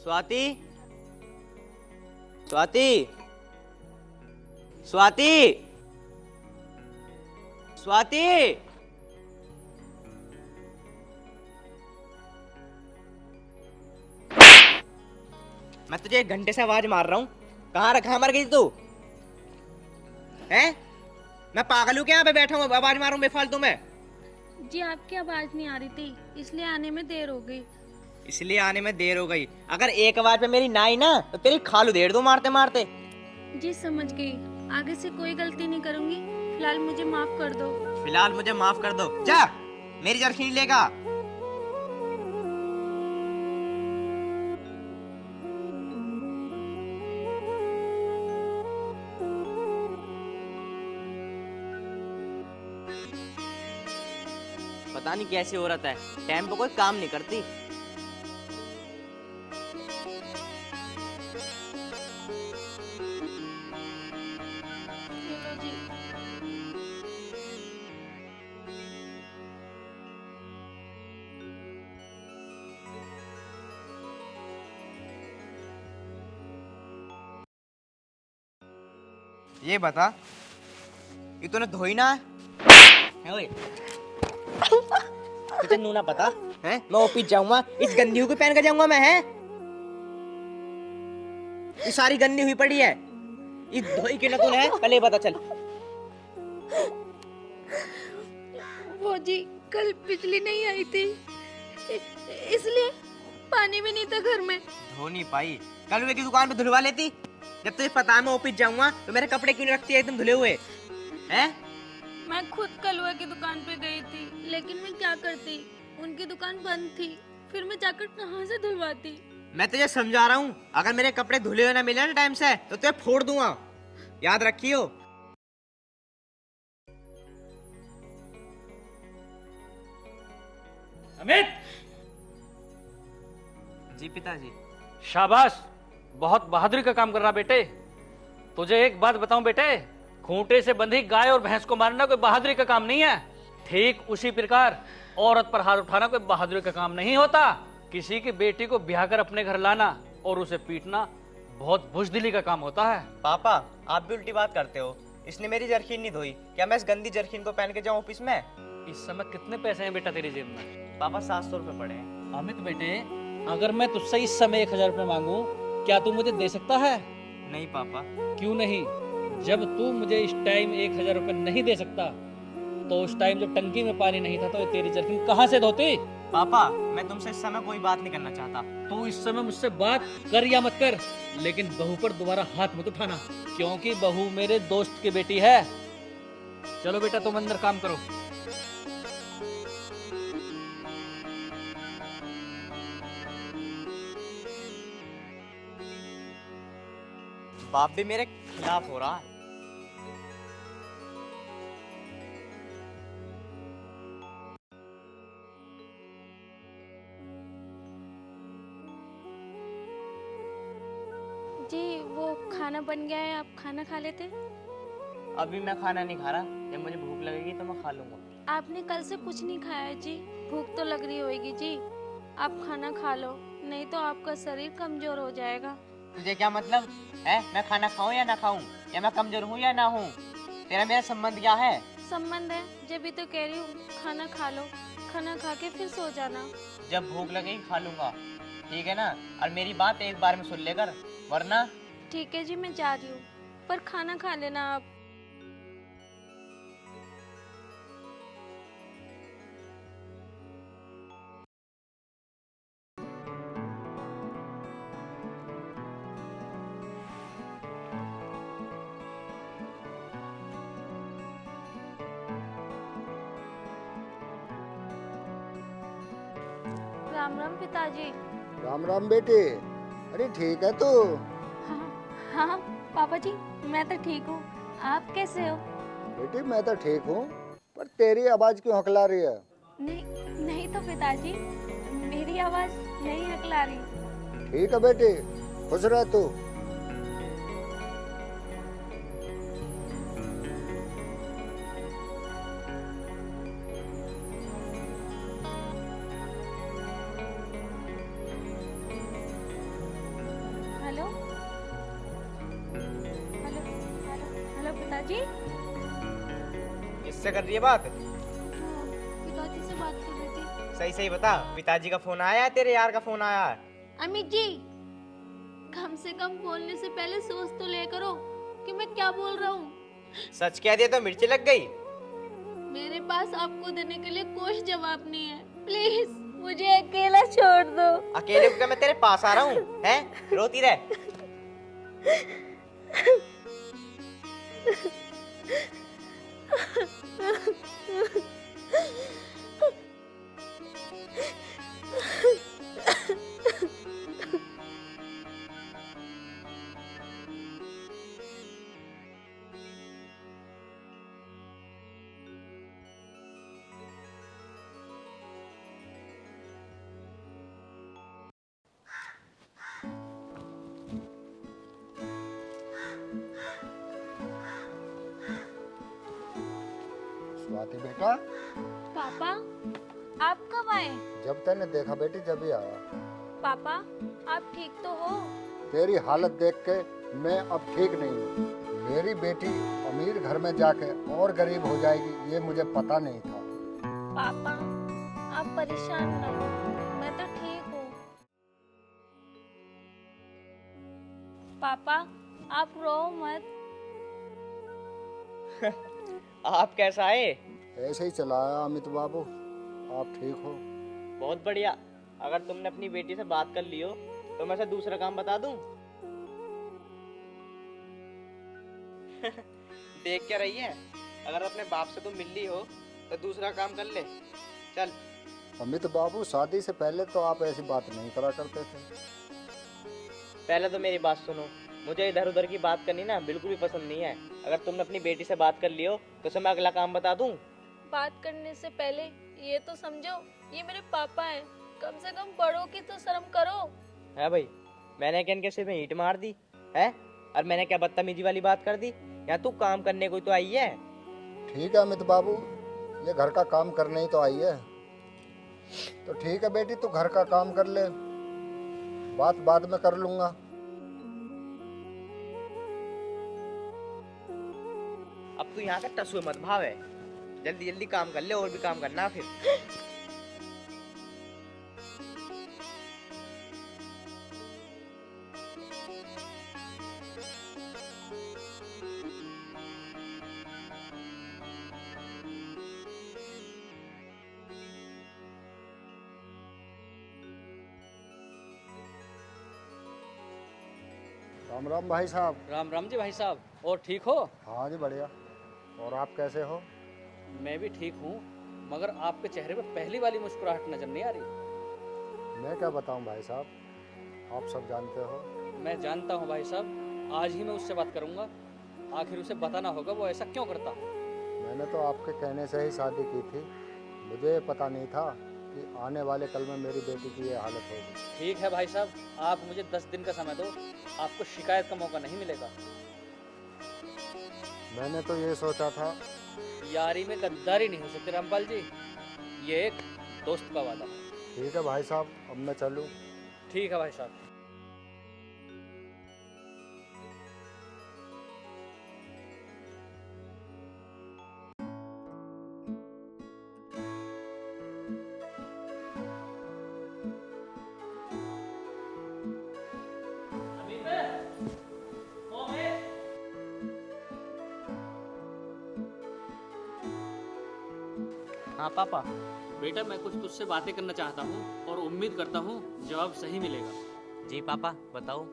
स्वाति, स्वाति, स्वाति, स्वाति। मैं तुझे 1 घंटे से आवाज मार रहा हूँ, कहाँ मर गई तू? हैं? मैं पागल हूँ क्या? यहाँ पे बैठा हूँ आवाज मारूं बेफालतू में? जी आपकी आवाज नहीं आ रही थी, इसलिए आने में देर हो गई। इसलिए आने में देर हो गई? अगर एक आवाज पे मेरी ना आई ना तो तेरी खाल उधेड़ दूं मारते मारते। जी समझ गई, आगे से कोई गलती नहीं करूंगी। फिलहाल मुझे माफ कर दो। फिलहाल मुझे माफ कर दो। जा मेरी जर्सी नहीं लेगा। पता नहीं कैसी औरत है, टाइम पे कोई काम नहीं करती। चलो जी। ये बता, ये तूने धोई ना है? ओए तुझे नू ना पता है? मैं ऑफिस जाऊंगा, इस गंदी को पहन कर जाऊंगा मैं, है? ये सारी गंदी हुई पड़ी है, ये धोई के ना तूने है? पहले पता चल। वो जी कल बिजली नहीं आई थी, इसलिए पानी भी नहीं था घर में। धो नहीं पाई? कल वे की दुकान पे धुलवा लेती। जब तुझे पता है मैं ऑफिस जाऊंगा तो मेरे कपड़े क्यों नहीं रखती है एकदम धुले हुए? हैं? मैं खुद कलुआ की दुकान पे गई थी, लेकिन मैं क्या करती, उनकी दुकान बंद थी। फिर मैं जाकर कहाँ से धुलवाती? मैं तुझे समझा रहा हूँ, अगर मेरे कपड़े धुले हुए ना मिले ना टाइम से तो तुझे फोड़ दूंगा, याद रखियो। अमित! जी पिताजी। शाबाश, बहुत बहादुरी का काम कर रहा बेटे। तुझे एक बात बताऊं बेटे, खूंटे से बंधी गाय और भैंस को मारना कोई बहादुरी का काम नहीं है। ठीक उसी प्रकार औरत पर हाथ उठाना कोई बहादुरी का काम नहीं होता। किसी की बेटी को ब्याह कर अपने घर लाना और उसे पीटना बहुत बुज़दिली का काम होता है। पापा आप भी उल्टी बात करते हो। इसने मेरी जर्किन नहीं धोई, क्या मैं इस गंदी जर्किन को पहन के जाऊं ऑफिस में? इस समय कितने पैसे हैं बेटा तेरी जेब में? पापा 700 रुपए पड़े हैं। अमित बेटे, अगर मैं तुझसे इस समय 1000 रुपये मांगू, क्या तू मुझे दे सकता है? नहीं पापा। क्यों नहीं? जब तू मुझे इस टाइम 1000 रुपये नहीं दे सकता, तो उस टाइम जब टंकी में पानी नहीं था तो ये तेरी जर्किन कहाँ से धोती? पापा मैं तुमसे इस समय कोई बात नहीं करना चाहता। तू इस समय मुझसे बात कर या मत कर, लेकिन बहू पर दोबारा हाथ मत उठाना, क्योंकि बहू मेरे दोस्त की बेटी है। चलो बेटा तुम अंदर काम करो। बाप भी मेरे खिलाफ हो रहा है। जी वो खाना बन गया है, आप खाना खा लेते? अभी मैं खाना नहीं खा रहा, जब मुझे भूख लगेगी तो मैं खा लूंगा। आपने कल से कुछ नहीं खाया है जी, भूख तो लग रही होगी जी। आप खाना खा लो, नहीं तो आपका शरीर कमजोर हो जाएगा। तुझे क्या मतलब है मैं खाना खाऊं या ना खाऊं, या मैं कमजोर हूं या ना हूं? तेरा मेरा संबंध क्या है? संबंध है, जब भी तो कह रही हूँ खाना खा लो, खाना खा के फिर सो जाना। जब भूख लगेगी खा लूंगा, ठीक है ना? और मेरी बात एक बार में सुन लेकर, वरना। ठीक है जी, मैं जा रही हूँ, पर खाना खा लेना आप। राम राम पिताजी। राम राम बेटे। अरे ठीक है तू? हाँ हाँ पापा जी, मैं तो ठीक हूँ, आप कैसे हो? बेटी मैं तो ठीक हूँ, पर तेरी आवाज क्यों हकला रही है? नहीं नहीं तो पिताजी, मेरी आवाज नहीं हकला रही। ठीक है बेटी, खुश रह तू। हेलो हेलो हेलो हेलो पिताजी। किससे कर रही है बात? पिताजी से बात कर रही थी। सही सही बता, पिताजी का फोन आया है तेरे यार का फोन आया है? अमित जी, कम से कम बोलने से पहले सोच तो ले करो कि मैं क्या बोल रहा हूँ। सच कह दिया तो मिर्ची लग गई। मेरे पास आपको देने के लिए कोई जवाब नहीं है। प्लीज मुझे अकेला छोड़ दो। अकेले को क्या मैं तेरे पास आ रहा हूँ? हैं? रोती रह। स्वाति बेटा, पापा, आप कब आए? जब तैने देखा बेटी जब ही आया। पापा, आप ठीक तो हो? तेरी हालत देख के मैं अब ठीक नहीं हूँ। मेरी बेटी अमीर घर में जाके और गरीब हो जाएगी ये मुझे पता नहीं था। पापा, आप परेशान न हो, मैं तो ठीक हूँ। पापा, आप रो मत। आप कैसा है? ऐसे ही चलाया अमित बाबू, आप ठीक हो? बहुत बढ़िया। अगर तुमने अपनी बेटी से बात कर ली हो तो मैं से दूसरा काम बता दूं? देख क्या रही है? अगर अपने बाप से तुम मिल ली हो तो दूसरा काम कर ले। चल। अमित बाबू, शादी से पहले तो आप ऐसी बात नहीं करा करते थे। पहले तो मेरी बात सुनो, मुझे इधर उधर की बात करनी ना बिल्कुल भी पसंद नहीं है। अगर तुमने अपनी बेटी से बात कर ली हो तो उसे मैं अगला काम बता दूं? बात करने से पहले ये तो समझो, ये मेरे पापा हैं। कम से कम बड़ों की तो शर्म करो। है भाई, मैंने क्या इनके सिर में ईंट मार दी है? और मैंने क्या बदतमीजी वाली बात कर दी? या तू काम करने कोई तो आई है? ठीक है अमित बाबू, ये घर का काम करने ही तो आई है। तो ठीक है बेटी, तू घर का काम कर ले, बात बाद में कर लूंगा। अब तू यहाँ का टसुए मत भाव है। जल्दी जल्दी काम कर ले, और भी काम करना फिर। राम राम भाई साहब। राम राम जी भाई साहब, और ठीक हो? हाँ जी बढ़िया। और आप कैसे हो? मैं भी ठीक हूँ, मगर आपके चेहरे पर पहली वाली मुस्कुराहट नजर नहीं आ रही। मैं क्या बताऊं भाई साहब, आप सब जानते हो। मैं जानता हूँ भाई साहब, आज ही मैं उससे बात करूँगा। आखिर उसे बताना होगा वो ऐसा क्यों करता। मैंने तो आपके कहने से ही शादी की थी, मुझे पता नहीं था कि आने वाले कल में मेरी बेटी की ये हालत होगी। ठीक है भाई साहब, आप मुझे 10 दिन का समय दो, आपको शिकायत का मौका नहीं मिलेगा। मैंने तो ये सोचा था। यारी में गद्दारी नहीं हो सकती रामपाल जी, ये एक दोस्त का वादा। ठीक है भाई साहब, अब मैं चलूं। ठीक है भाई साहब। हाँ पापा। बेटा, मैं कुछ तुझसे बातें करना चाहता हूँ और उम्मीद करता हूँ जवाब सही मिलेगा। जी पापा, बताओ।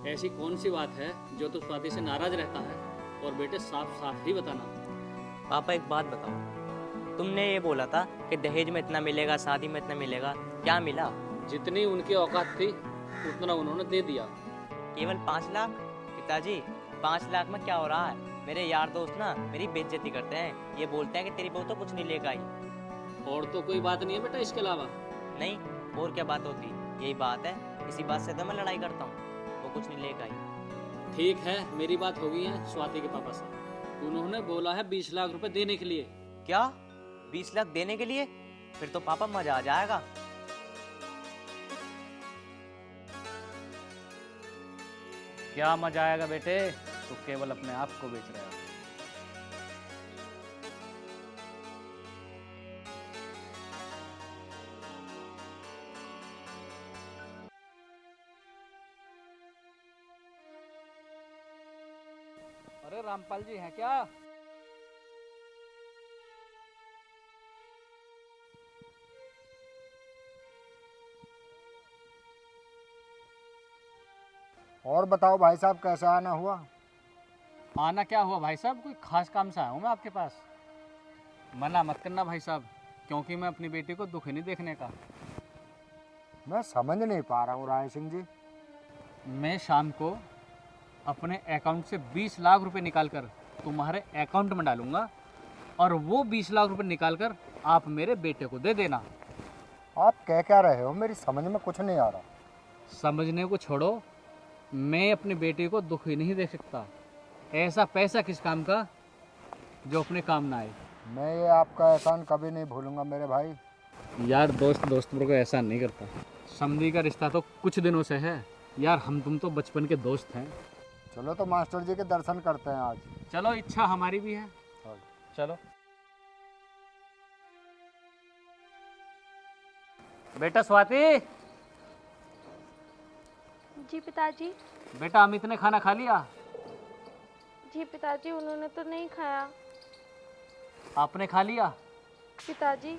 ऐसी कौन सी बात है जो तू स्वाति से नाराज रहता है? और बेटे साफ साफ ही बताना। पापा एक बात बताओ, तुमने ये बोला था कि दहेज में इतना मिलेगा, शादी में इतना मिलेगा, क्या मिला? जितनी उनकी औकात थी उतना उन्होंने दे दिया। केवल 5 लाख? पिताजी, 5 लाख में क्या हो रहा है? मेरे यार दोस्त ना मेरी बेइज्जती करते हैं, ये बोलते हैं कि तेरी बहू तो कुछ नहीं लेकर आई। और तो कोई बात नहीं है बेटा इसके अलावा? नहीं, और क्या बात होती? यही बात है, इसी बात से तो मैं लड़ाई करता हूँ, वो कुछ नहीं लेकर आई। ठीक है, मेरी बात हो गई है स्वाति के पापा से। उन्होंने बोला है 20 लाख रुपए देने के लिए। क्या? 20 लाख देने के लिए? फिर तो पापा मजा आ जाएगा। क्या मजा आएगा बेटे, तू केवल अपने आप को बेच रहा है। अरे रामपाल जी हैं क्या? और बताओ भाई साहब, कैसा आना हुआ? आना क्या हुआ भाई साहब, कोई खास काम से आया हूँ मैं आपके पास। मना मत करना भाई साहब, क्योंकि मैं अपनी बेटी को दुखी नहीं देखने का। मैं समझ नहीं पा रहा हूँ राय सिंह जी। मैं शाम को अपने अकाउंट से 20 लाख रुपए निकालकर तुम्हारे अकाउंट में डालूंगा और वो 20 लाख रुपए निकालकर आप मेरे बेटे को दे देना। आप कह क्या रहे हो? मेरी समझ में कुछ नहीं आ रहा। समझने को छोड़ो, मैं अपनी बेटी को दुखी नहीं देख सकता। ऐसा पैसा किस काम का जो अपने काम ना आए। मैं ये आपका एहसान कभी नहीं भूलूंगा मेरे भाई। यार दोस्त दोस्त पर कोई एहसान नहीं करता। समधी का रिश्ता तो कुछ दिनों से है यार, हम तुम तो बचपन के दोस्त हैं। चलो तो मास्टर जी के दर्शन करते हैं आज। चलो, इच्छा हमारी भी है। चलो बेटा। स्वाति, जी पिताजी। बेटा अमित ने खाना खा लिया? जी पिताजी, उन्होंने तो नहीं खाया। आपने खा लिया? पिताजी,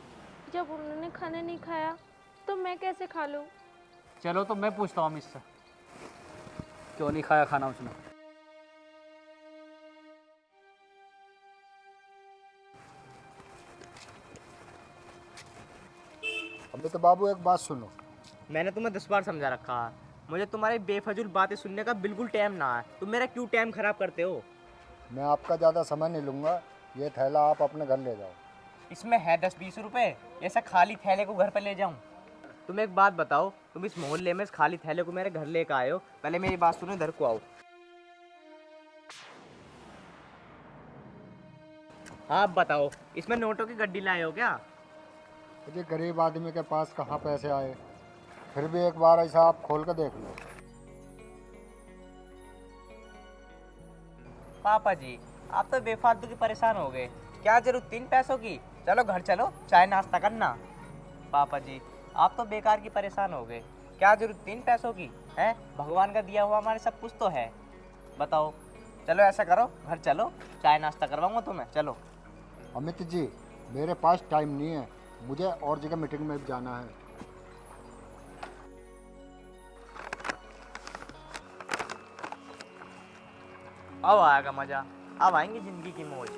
जब उन्होंने खाना नहीं खाया तो मैं कैसे खा लूं? चलो तो मैं पूछता हूँ अमित से, क्यों नहीं खाया खाना उसने। अमित बाबू, एक बात सुनो। मैंने तुम्हें 10 बार समझा रखा है, मुझे तुम्हारी बेफजूल बातें सुनने का बिल्कुल टाइम ना है। तुम मेरा क्यों टाइम खराब करते हो? मैं आपका ज़्यादा समय नहीं लूँगा। ये थैला आप अपने घर ले जाओ। इसमें है 10-20 रुपए, ऐसा खाली थैले को घर पर ले जाऊं? तुम एक बात बताओ, तुम इस मोहल्ले में इस खाली थैले को मेरे घर लेकर आए हो? पहले मेरी बात सुनो, इधर को आओ। हाँ आप बताओ, इसमें नोटों की गड्डी लाए हो क्या? मुझे गरीब आदमी के पास कहाँ पैसे आए? फिर भी एक बार ऐसा आप खोल कर देख लो। पापा जी, आप तो बेफालतू की परेशान हो गए। क्या जरूरत 3 पैसों की? चलो घर चलो, चाय नाश्ता करना। पापा जी, आप तो बेकार की परेशान हो गए। क्या जरूरत 3 पैसों की है? भगवान का दिया हुआ हमारे सब कुछ तो है। बताओ, चलो ऐसा करो, घर चलो, चाय नाश्ता करवाऊंगा तुम्हें। चलो। अमित जी, मेरे पास टाइम नहीं है, मुझे और जगह मीटिंग में जाना है। अब आएगा मजा, अब आएंगी जिंदगी की मौज।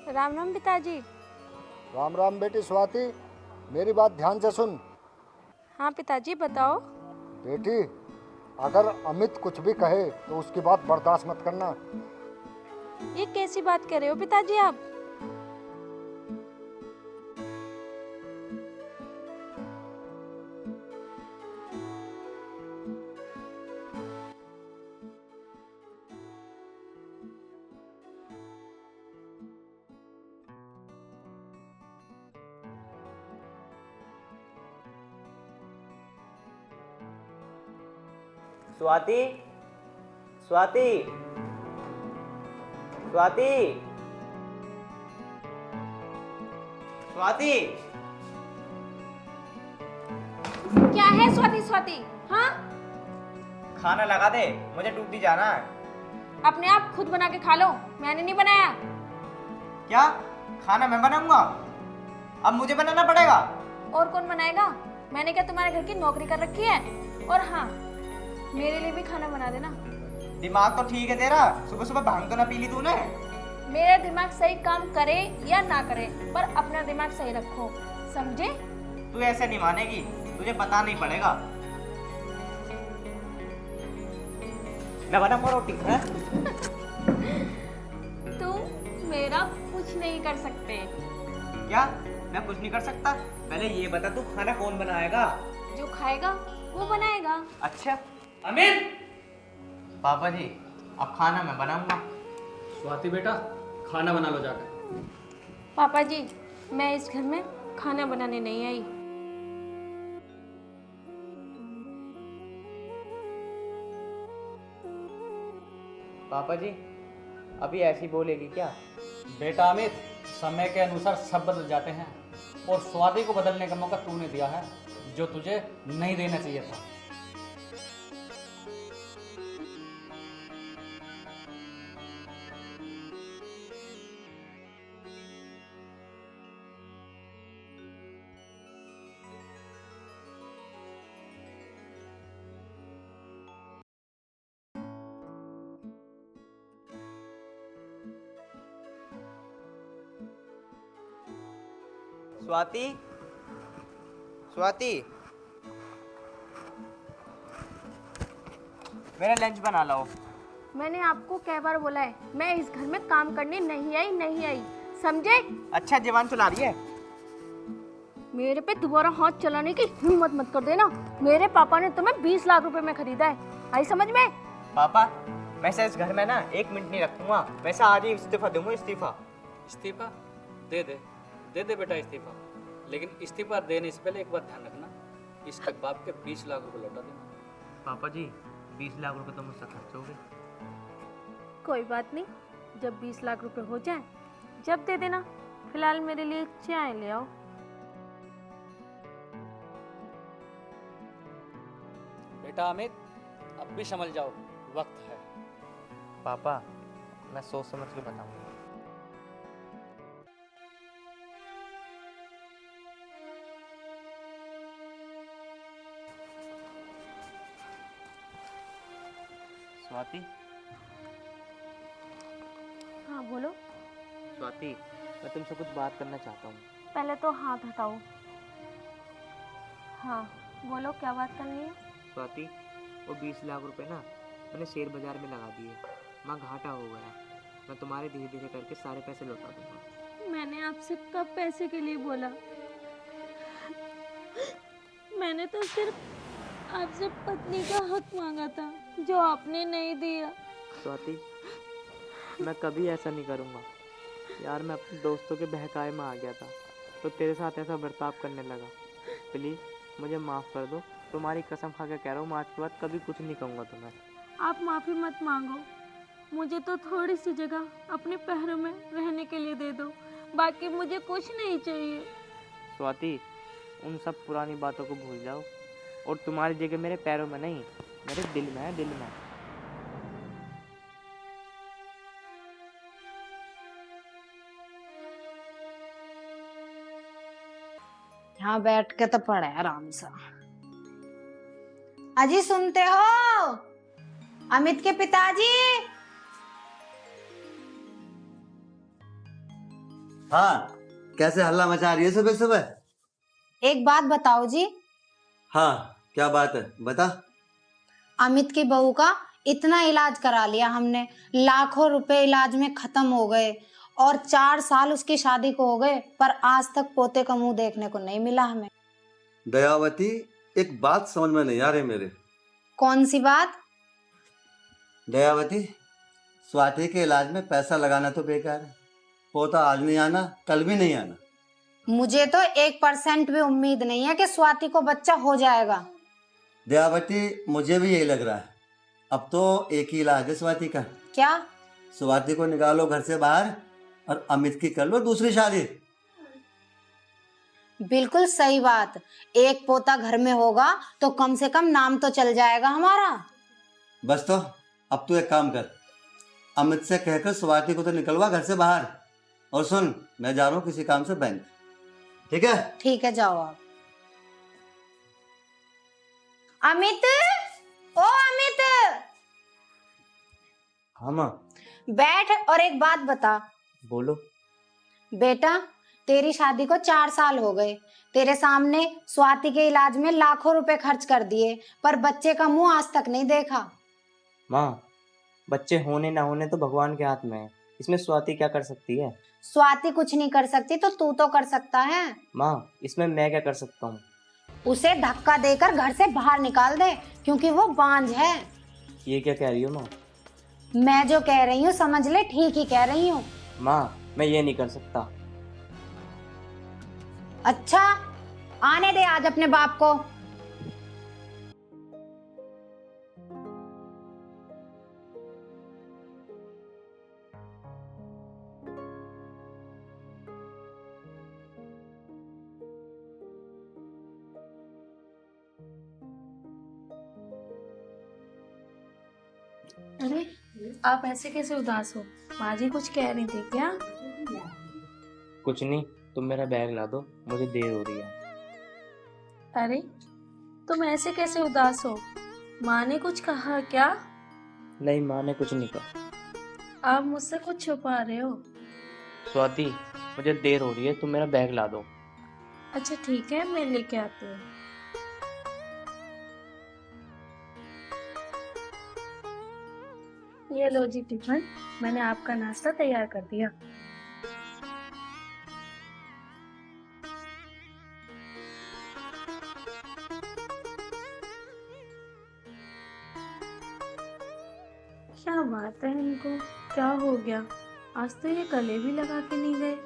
राम राम पिताजी। राम राम बेटी स्वाति, मेरी बात ध्यान से सुन। हाँ पिताजी, बताओ। बेटी, अगर अमित कुछ भी कहे तो उसकी बात बर्दाश्त मत करना। ये कैसी बात कर रहे हो पिताजी आप? स्वाति, स्वाति, स्वाति, स्वाति। क्या है स्वाति? स्वाति, हाँ? खाना लगा दे, मुझे ड्यूटी जाना है। अपने आप खुद बना के खा लो, मैंने नहीं बनाया। क्या? खाना मैं बनाऊंगा? अब मुझे बनाना पड़ेगा? और कौन बनाएगा? मैंने क्या तुम्हारे घर की नौकरी कर रखी है? और हाँ, मेरे लिए भी खाना बना देना। दिमाग तो ठीक है तेरा, सुबह सुबह भांग तो ना पी ली तूने? मेरा दिमाग सही काम करे या ना करे, पर अपना दिमाग सही रखो, समझे? तू ऐसे नहीं मानेगी, तुझे बताना ही पड़ेगा। मैं बनाऊंगा रोटी है? तुम मेरा कुछ नहीं कर सकते। क्या मैं कुछ नहीं कर सकता? पहले ये बता तू खाना कौन बनाएगा? जो खाएगा वो बनाएगा। अच्छा अमित, पापा जी, अब खाना मैं बनाऊंगा। स्वाति बेटा, खाना बना लो जाकर। पापा जी, मैं इस घर में खाना बनाने नहीं आई। पापा जी, अभी ऐसी बोलेगी क्या? बेटा अमित, समय के अनुसार सब बदल जाते हैं और स्वाति को बदलने का मौका तूने दिया है, जो तुझे नहीं देना चाहिए था। स्वाति, स्वाति, मेरा लंच बना लाओ। मैंने आपको कई बार बोला है, मैं इस घर में काम करने नहीं आई, समझे? अच्छा जीवान चला रही है। मेरे पे दोबारा हाथ चलाने की हिम्मत मत कर देना। मेरे पापा ने तुम्हें 20 लाख रुपए में खरीदा है, आई समझ में? पापा, वैसे इस घर में ना 1 मिनट नहीं रखूंगा, वैसे आज ही इस्तीफा दूंगा। इस्तीफा? इस्तीफा दे दे, दे दे बेटा इस्तीफा, लेकिन इस्तीफा देने से पहले एक बात ध्यान रखना, इसके बाप के 20 लाख रुपए लौटा देना। पापा जी, 20 लाख रुपए तो मुझसे खर्च हो गए। कोई बात नहीं, जब 20 लाख रुपए हो जाए जब दे देना। फिलहाल मेरे लिए चाय ले आओ। बेटा अमित, अब भी समझ जाओ, वक्त है। पापा, मैं सोच समझ के बताऊंगा। स्वाति, हाँ बोलो। स्वाति, मैं तुमसे कुछ बात करना चाहता हूँ। पहले तो हाथ हटाओ। हाँ बोलो, क्या बात करनी है? स्वाति, वो 20 लाख रुपए ना मैंने शेयर बाजार में लगा दिए, वहाँ घाटा हो गया। मैं तुम्हारे धीरे धीरे करके सारे पैसे लौटा दूंगा। मैंने आपसे कब पैसे के लिए बोला? मैंने तो सिर्फ आपसे पत्नी का हक मांगा था, जो आपने नहीं दिया। स्वाति, मैं कभी ऐसा नहीं करूँगा यार। मैं अपने दोस्तों के बहकावे में आ गया था, तो तेरे साथ ऐसा बर्ताव करने लगा। प्लीज़ मुझे माफ़ कर दो। तुम्हारी कसम खा के कह रहा हूँ, मैं आज के बाद कभी कुछ नहीं कहूँगा तुम्हें। आप माफ़ी मत मांगो, मुझे तो थोड़ी सी जगह अपने पैरों में रहने के लिए दे दो, बाकी मुझे कुछ नहीं चाहिए। स्वाति, उन सब पुरानी बातों को भूल जाओ, और तुम्हारी जगह मेरे पैरों में नहीं, मेरे दिल में है, दिल में। यहाँ बैठ के तो पढ़े आराम से। अजी सुनते हो? अमित के पिताजी। हाँ, कैसे हल्ला मचा रही है सुबह सुबह? एक बात बताओ जी। हाँ, क्या बात है, बता। अमित की बहू का इतना इलाज करा लिया हमने, लाखों रुपए इलाज में खत्म हो गए, और 4 साल उसकी शादी को हो गए, पर आज तक पोते का मुंह देखने को नहीं मिला हमें। दयावती, एक बात समझ में नहीं आ रही मेरे। कौन सी बात? दयावती, स्वाति के इलाज में पैसा लगाना तो बेकार है। पोता आज नहीं आना, कल भी नहीं आना। मुझे तो 1% भी उम्मीद नहीं है कि स्वाति को बच्चा हो जाएगा। दयावती, मुझे भी यही लग रहा है। अब तो एक ही इलाज है स्वाति का। क्या? स्वाति को निकालो घर से बाहर और अमित की कर लो दूसरी शादी। बिल्कुल सही बात। एक पोता घर में होगा तो कम से कम नाम तो चल जाएगा हमारा। बस तो अब तू एक काम कर, अमित से कहकर स्वाति को तो निकलवा घर से बाहर। और सुन, मैं जा रहा हूँ किसी काम से बैंक। ठीक है? ठीक है, जाओ आप। अमित, ओ अमित, हाँ माँ। बैठ और एक बात बता। बोलो। बेटा, तेरी शादी को 4 साल हो गए। तेरे सामने स्वाति के इलाज में लाखों रुपए खर्च कर दिए, पर बच्चे का मुंह आज तक नहीं देखा। माँ, बच्चे होने ना होने तो भगवान के हाथ में है, इसमें स्वाति क्या कर सकती है? स्वाति कुछ नहीं कर सकती तो तू तो कर सकता है। माँ, इसमें मैं क्या कर सकता हूँ? उसे धक्का देकर घर से बाहर निकाल दे, क्योंकि वो बांझ है। ये क्या कह रही हो माँ? मैं जो कह रही हूँ समझ ले, ठीक ही कह रही हूँ। माँ, मैं ये नहीं कर सकता। अच्छा, आने दे आज अपने बाप को। अरे आप ऐसे कैसे उदास हो? माँ जी कुछ कह रही थी क्या? कुछ नहीं, तुम मेरा बैग ला दो, मुझे देर हो रही है। अरे तुम ऐसे कैसे उदास हो? माँ ने कुछ कहा क्या? नहीं, माँ ने कुछ नहीं कहा। आप मुझसे कुछ छुपा रहे हो? स्वाति, मुझे देर हो रही है, तुम मेरा बैग ला दो। अच्छा ठीक है, मैं लेके आती हूँ। ये लो जी टिफिन, मैंने आपका नाश्ता तैयार कर दिया। क्या बात है इनको, क्या हो गया? आज तो ये गले भी लगा के नहीं गए।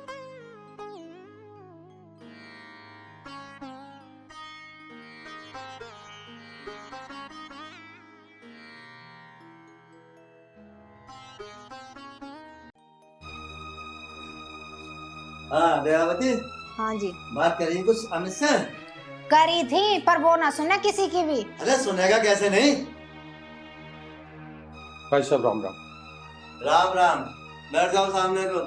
हाँ दयावती, हाँ जी, बात कर रही है कुछ अमित से? करी थी, पर वो ना सुने किसी की भी। अरे सुनेगा कैसे नहीं। भाई साहब राम राम। राम राम, बैठ जाओ सामने को।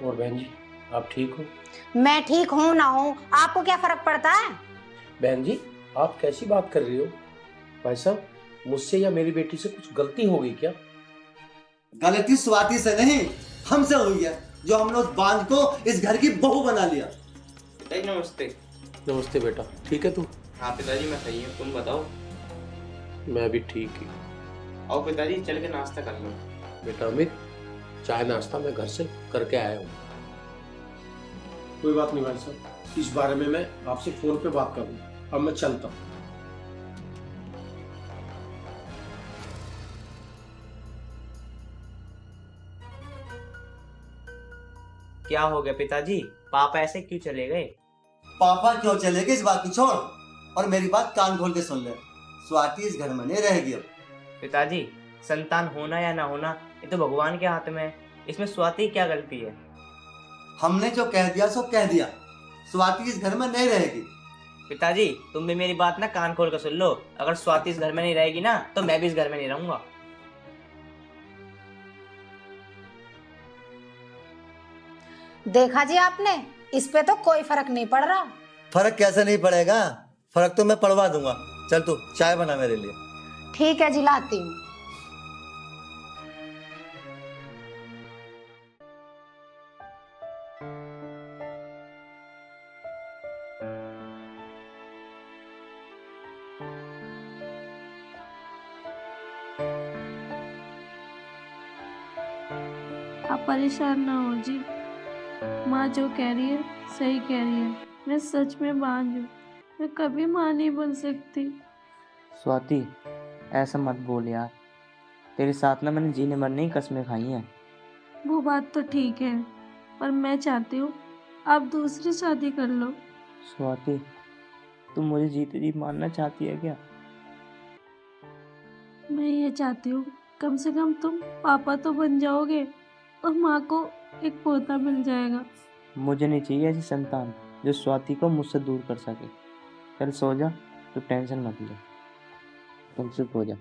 और बहन जी आप ठीक हो? मैं ठीक हूँ ना हूँ, आपको क्या फर्क पड़ता है? बहन जी आप कैसी बात कर रही हो? भाई साहब मुझसे या मेरी बेटी से कुछ गलती हो गई क्या? गलती स्वाति से नहीं, हमसे हुई है, जो हमने उस बांझ को इस घर की बहू बना लिया। पिताजी नमस्ते। नमस्ते बेटा, ठीक है तू? हाँ पिताजी, मैं सही हूँ, तुम बताओ। मैं भी ठीक ही। आओ पिताजी, चल के नाश्ता कर लो। बेटा अमित, चाय नाश्ता मैं घर से करके आया हूँ। कोई बात नहीं भाई साहब, इस बारे में मैं आपसे फोन पे बात करूँ। अब मैं चलता हूँ। क्या हो गया पिताजी, पापा ऐसे क्यों चले गए? पापा क्यों चले गए इस बात की छोड़, और मेरी बात कान खोल के सुन ले। स्वाति इस घर में नहीं रहेगी अब। पिताजी, संतान होना या ना होना ये तो भगवान के हाथ में है, इसमें स्वाति की क्या गलती है? हमने जो कह दिया सो कह दिया, स्वाति इस घर में नहीं रहेगी। पिताजी, तुम भी मेरी बात ना कान खोल कर सुन लो, अगर स्वाति इस घर में नहीं रहेगी ना तो मैं भी इस घर में नहीं रहूंगा। देखा जी आपने, इस पे तो कोई फर्क नहीं पड़ रहा। फर्क कैसे नहीं पड़ेगा, फर्क तो मैं पड़वा दूंगा। चल तू चाय बना मेरे लिए। ठीक है जी, लाती हूँ। आप परेशान ना हो जी, माँ जो कह रही है सही कह रही है। मैं सच में बांझ हूँ, मैं कभी माँ नहीं बन सकती। स्वाति, ऐसा मत बोल यार, तेरे साथ ना मैंने जीने मरने की कसमें खाई हैं। वो बात तो ठीक है, पर मैं चाहती हूँ आप दूसरी शादी कर लो। स्वाति, तुम मुझे जीते जी मारना चाहती है क्या? मैं ये चाहती हूँ कम से कम तुम पापा तो बन जाओगे और माँ को एक पोता मिल जाएगा। मुझे नहीं चाहिए ऐसी संतान जो स्वाति को मुझसे दूर कर सके। चल सो जा, तू टेंशन मत ले, तुम चुप हो जा।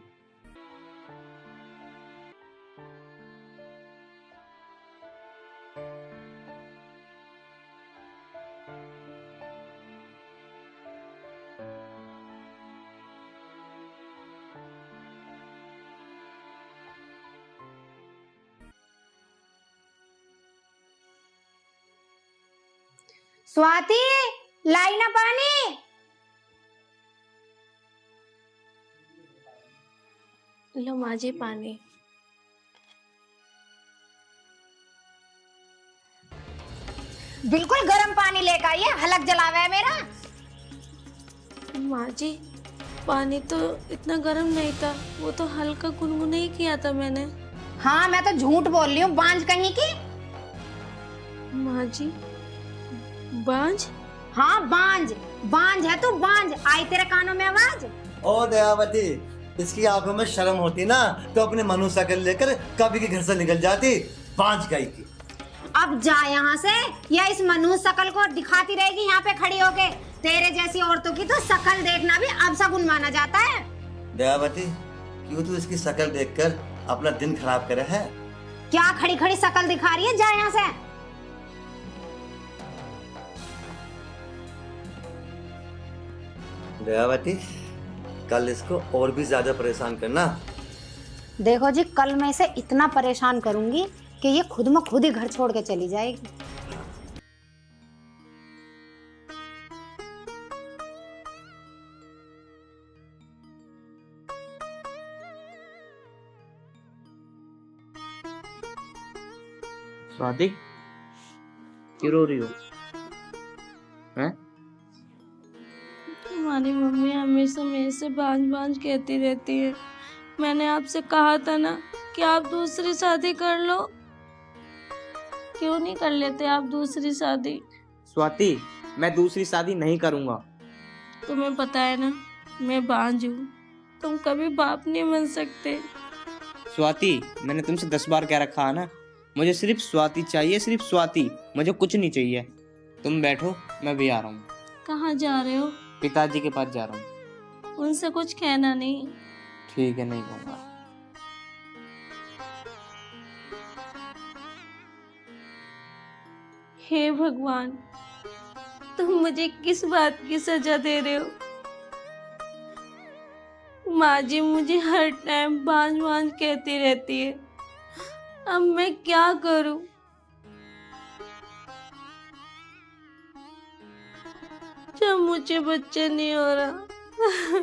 स्वाति, लाई ना पानी। लो माँ जी पानी। बिल्कुल गर्म पानी लेकर आइए, हलक जलावा है मेरा। माँ जी पानी तो इतना गर्म नहीं था, वो तो हल्का गुनगुना ही किया था मैंने। हाँ, मैं तो झूठ बोल रही हूँ, बांझ कहीं की। माँ जी बांझ? हाँ बांझ, बांझ है तू, बांझ। आई तेरे कानों में आवाज? ओ दयावती, इसकी आंखों में शर्म होती ना तो अपने मनु शकल लेकर कभी के घर से निकल जाती, पांच गाय की। अब जा यहाँ से, या इस मनुष्य शकल को दिखाती रहेगी यहाँ पे खड़ी होके। तेरे जैसी औरतों की तो शकल देखना भी अब शगुन माना जाता है। दयावती, क्यों तू इसकी शकल देखकर अपना दिन खराब करे है? क्या खड़ी खड़ी शकल दिखा रही है, जा यहाँ से। दयावती, कल इसको और भी ज्यादा परेशान करना। देखो जी, कल मैं इसे इतना परेशान करूंगी कि ये खुद में खुद ही घर छोड़ के चली जाएगी। स्वाति, क्यों रो रही हो? हैं? हमारी मम्मी हमेशा मेरे से बांझ बांझ कहती रहती है। मैंने आपसे कहा था ना कि आप दूसरी शादी कर लो, क्यों नहीं कर लेते आप दूसरी शादी? स्वाति, मैं दूसरी शादी नहीं करूंगा। तुम्हें पता है ना मैं बांझ हूँ, तुम कभी बाप नहीं बन सकते। स्वाति, मैंने तुमसे 10 बार कह रखा है ना, मुझे सिर्फ स्वाति चाहिए, सिर्फ स्वाति, मुझे कुछ नहीं चाहिए। तुम बैठो, मैं भी आ रहा हूँ। कहाँ जा रहे हो? पिताजी के पास जा रहा हूँ। उनसे कुछ कहना नहीं। ठीक है, नहीं कहूँगा। हे भगवान, तुम मुझे किस बात की सजा दे रहे हो? माँ जी मुझे हर टाइम बांझ बांझ कहती रहती है, अब मैं क्या करूं? जब मुझे बच्चे नहीं हो रहा,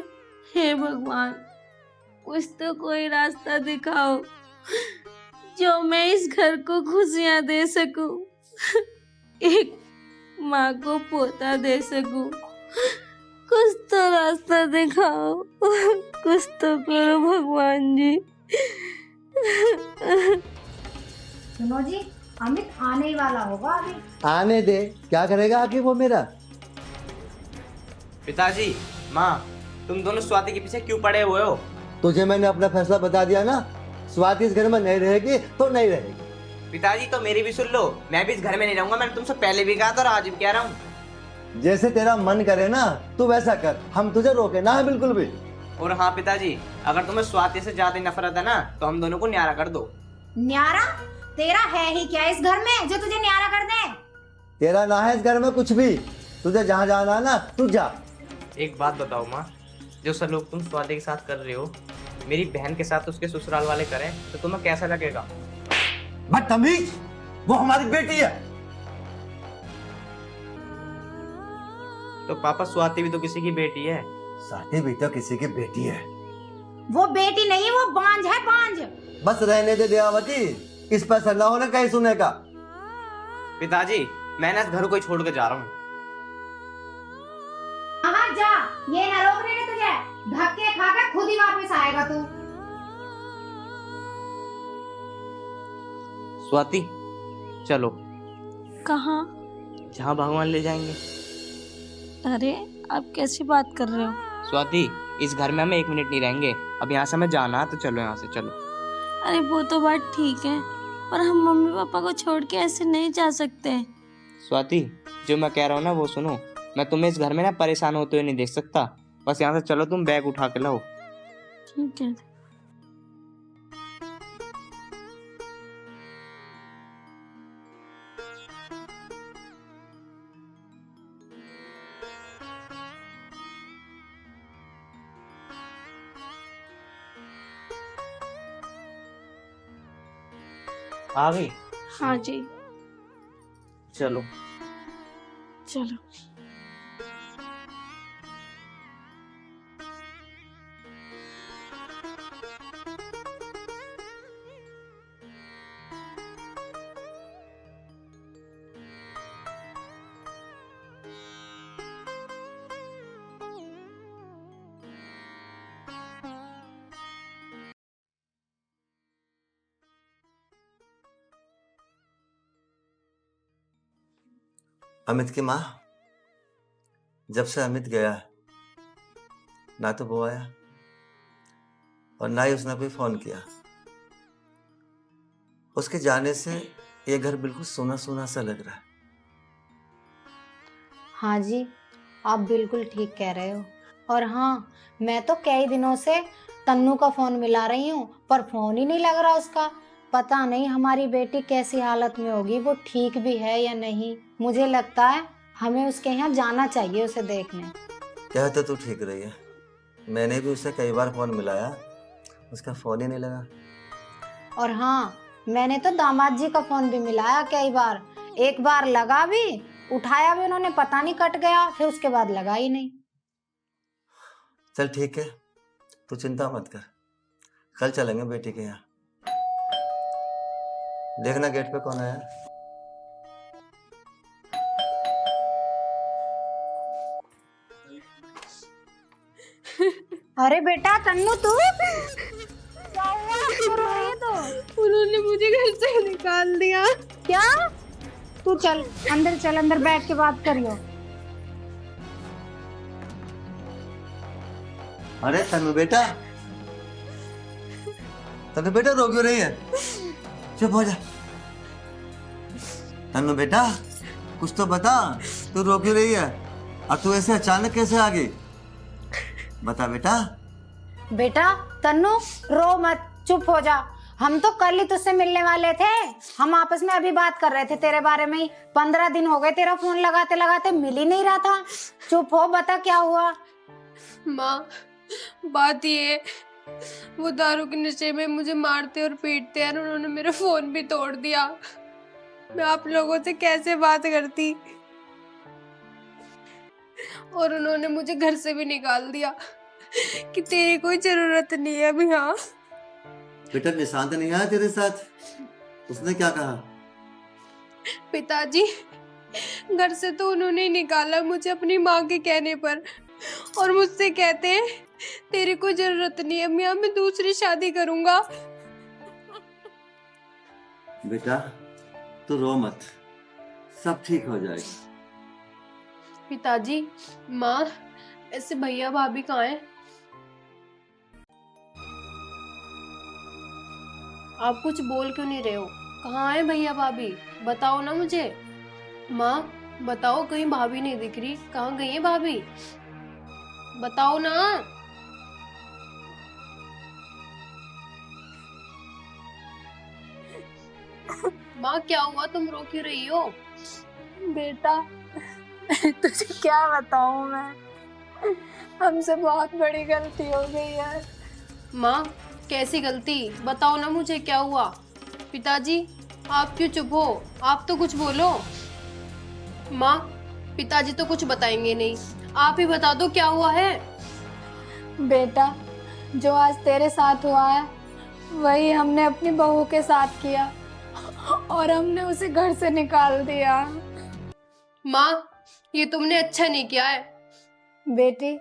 हे भगवान, कुछ तो कोई रास्ता दिखाओ जो मैं इस घर को खुशियां दे सकूं, एक माँ को पोता दे सकूं। कुछ तो रास्ता दिखाओ, कुछ तो करो भगवान जी। सुनो जी, अमित आने ही वाला होगा अभी। आने दे, क्या करेगा आगे वो मेरा? पिताजी, माँ, तुम दोनों स्वाति के पीछे क्यों पड़े हुए हो? तुझे मैंने अपना फैसला बता दिया ना, स्वाति इस घर में नहीं रहेगी तो नहीं रहेगी। पिताजी तो मेरी भी सुन लो, मैं भी इस घर में नहीं रहूंगा। मैंने तुमसे पहले भी कहा था और आज भी कह रहा हूँ। जैसे तेरा मन करे ना तू वैसा कर, हम तुझे रोके ना है बिल्कुल भी। और हाँ पिताजी, अगर तुम्हें स्वाति से ज्यादा नफरत है ना तो हम दोनों को न्यारा कर दो। न्यारा? तेरा है ही क्या इस घर में जो तुझे न्यारा कर दे? तेरा ना है इस घर में कुछ भी, तुझे जहाँ जाना है ना तू जा। एक बात बताओ माँ, जो सलूक तुम स्वाति के साथ कर रहे हो, मेरी बहन के साथ उसके ससुराल वाले करें तो तुम्हें कैसा लगेगा? बदतमीज, वो हमारी बेटी है। तो पापा, स्वाति भी तो किसी की बेटी है। स्वाति भी तो किसी की बेटी है। वो बेटी नहीं, वो बांझ है, बांझ। बस रहने दे दयावती, इस पर असर ना होना कहीं सुने का। पिताजी, मैं ना इस घर को ही छोड़ के जा रहा हूँ। हाँ जा, ये ना रोक रहे तुझे, धक्के खाकर खुद ही वापस आएगा तू। स्वाति, चलो। कहाँ? जहाँ भगवान ले जाएंगे। अरे आप कैसी बात कर रहे हो? स्वाति, इस घर में हमें 1 मिनट नहीं रहेंगे। अब यहाँ से हमें जाना है तो चलो, यहाँ से चलो। अरे वो तो बात ठीक है, पर हम मम्मी पापा को छोड़ के ऐसे नहीं जा सकते। स्वाति, जो मैं कह रहा हूँ ना वो सुनो। मैं तुम्हें इस घर में ना परेशान होते हुए नहीं देख सकता। बस यहाँ से चलो, तुम बैग उठा के लाओ। ठीक है। आ गई? हाँ जी। चलो। चलो। अमित की माँ, जब से अमित गया ना तो वो आया और ना ही उसने कोई फोन किया। उसके जाने से ये घर बिल्कुल सूना सूना सा लग रहा है। हाँ जी, आप बिल्कुल ठीक कह रहे हो। और हाँ, मैं तो कई दिनों से तन्नू का फोन मिला रही हूँ पर फोन ही नहीं लग रहा उसका। पता नहीं हमारी बेटी कैसी हालत में होगी, वो ठीक भी है या नहीं। मुझे लगता है हमें उसके यहाँ जाना चाहिए उसे देखने। कह तो तू ठीक रही है, मैंने भी उसे कई बार फोन मिलाया, उसका फोन ही नहीं लगा। और हाँ, मैंने तो दामाद जी का फोन भी मिलाया कई बार। एक बार लगा भी, उठाया भी उन्होंने, पता नहीं कट गया, फिर उसके बाद लगा ही नहीं। चल ठीक है, तू चिंता मत कर, कल चलेंगे बेटी के यहाँ। देखना गेट पे कौन आया। अरे बेटा तन्नू, तू क्या हुआ? क्यों रो रही है तू? उन्होंने मुझे घर से निकाल दिया। क्या? तू चल अंदर बैठ के बात करियो। अरे तनु बेटा, तनु बेटा रो क्यों रही है? चुप हो जा। तनु बेटा, कुछ तो बता, तू रो क्यों रही है? और तू ऐसे अचानक कैसे आ गई? बता बेटा। बेटा तन्नू, रो मत, चुप हो जा। हम तो कल ही तुझसे मिलने वाले थे। हम आपस में अभी बात कर रहे थे तेरे बारे में ही। 15 दिन हो गए तेरा फोन लगाते लगाते, मिल ही नहीं रहा था। चुप हो, बता क्या हुआ? माँ, बात ये, वो दारू के नशे में मुझे मारते और पीटते हैं और उन्होंने मेरा फोन भी तोड़ दिया। मैं आप लोगों से कैसे बात करती, और उन्होंने मुझे घर से भी निकाल दिया कि तेरी कोई जरूरत नहीं है अभी। हाँ बेटा, निशांत नहीं आया तेरे साथ? उसने क्या कहा? पिताजी, घर से तो उन्होंने ही निकाला मुझे अपनी माँ के कहने पर, और मुझसे कहते हैं तेरी कोई जरूरत नहीं है मियाँ, मैं दूसरी शादी करूंगा। बेटा तू रो मत, सब ठीक हो जाएगा। पिताजी, माँ, ऐसे भैया भाभी कहाँ हैं? आप कुछ बोल क्यों नहीं रहे हो? कहाँ है भैया भाभी? बताओ ना मुझे। माँ बताओ, कहीं भाभी नहीं दिख रही, कहाँ गई है भाभी? बताओ ना। माँ क्या हुआ, तुम रो क्यों रही हो? बेटा तुझे क्या बताऊं मैं, हमसे बहुत बड़ी गलती हो गई है। माँ कैसी गलती, बताओ ना मुझे, क्या हुआ? पिताजी आप क्यों चुप हो, आप तो कुछ बोलो। माँ पिताजी तो कुछ बताएंगे नहीं, आप ही बता दो क्या हुआ है। बेटा, जो आज तेरे साथ हुआ है वही हमने अपनी बहू के साथ किया, और हमने उसे घर से निकाल दिया। माँ ये तुमने अच्छा नहीं किया है। बेटी,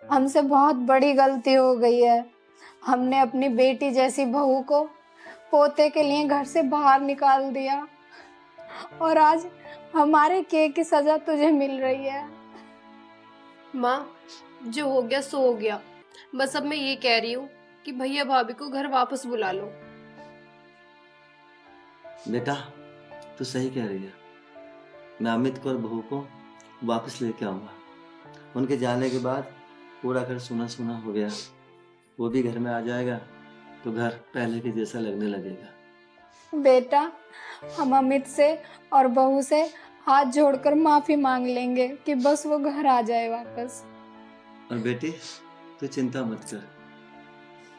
हमसे बहुत बड़ी गलती हो गई है। हमने अपनी बेटी जैसी बहू को पोते के लिए घर से बाहर निकाल दिया, और आज हमारे किए की सजा तुझे मिल रही है। माँ जो हो गया सो हो गया, बस अब मैं ये कह रही हूँ कि भैया भाभी को घर वापस बुला लो। बेटा तू सही कह रही है, मैं अमित को और बहू को वापस लेके आऊंगा। उनके जाने के बाद पूरा घर सूना सूना हो गया, वो भी घर में आ जाएगा तो घर पहले के जैसा लगने लगेगा। बेटा, हम अमित से और बहू से हाथ जोड़कर माफी मांग लेंगे कि बस वो घर आ जाए वापस। और बेटी तू चिंता मत कर,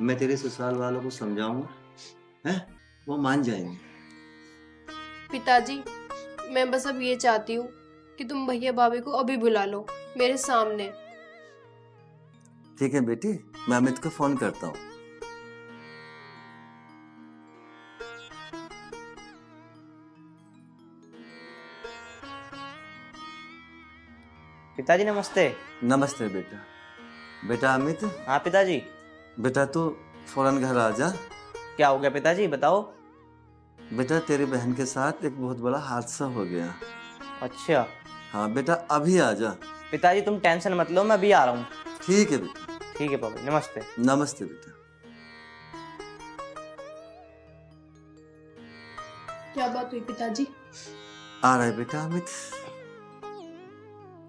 मैं तेरे ससुराल वालों को समझाऊंगा, हैं? वो मान जाएंगे। पिताजी मैं बस अब ये चाहती हूँ कि तुम भैया भाभी को अभी बुला लो मेरे सामने। ठीक है बेटी, मैं अमित को फोन करता हूँ। पिताजी नमस्ते। नमस्ते बेटा। बेटा अमित, हाँ पिताजी। बेटा तू फौरन घर आ जा। क्या हो गया पिताजी, बताओ। बेटा तेरी बहन के साथ एक बहुत बड़ा हादसा हो गया। अच्छा। हाँ बेटा अभी आ जा। पिताजी तुम टेंशन मत लो, मैं अभी आ रहा हूँ। ठीक है बेटा। ठीक है पापा, नमस्ते। नमस्ते बेटा। क्या बात हुई पिताजी? आ रहा है बेटा अमित।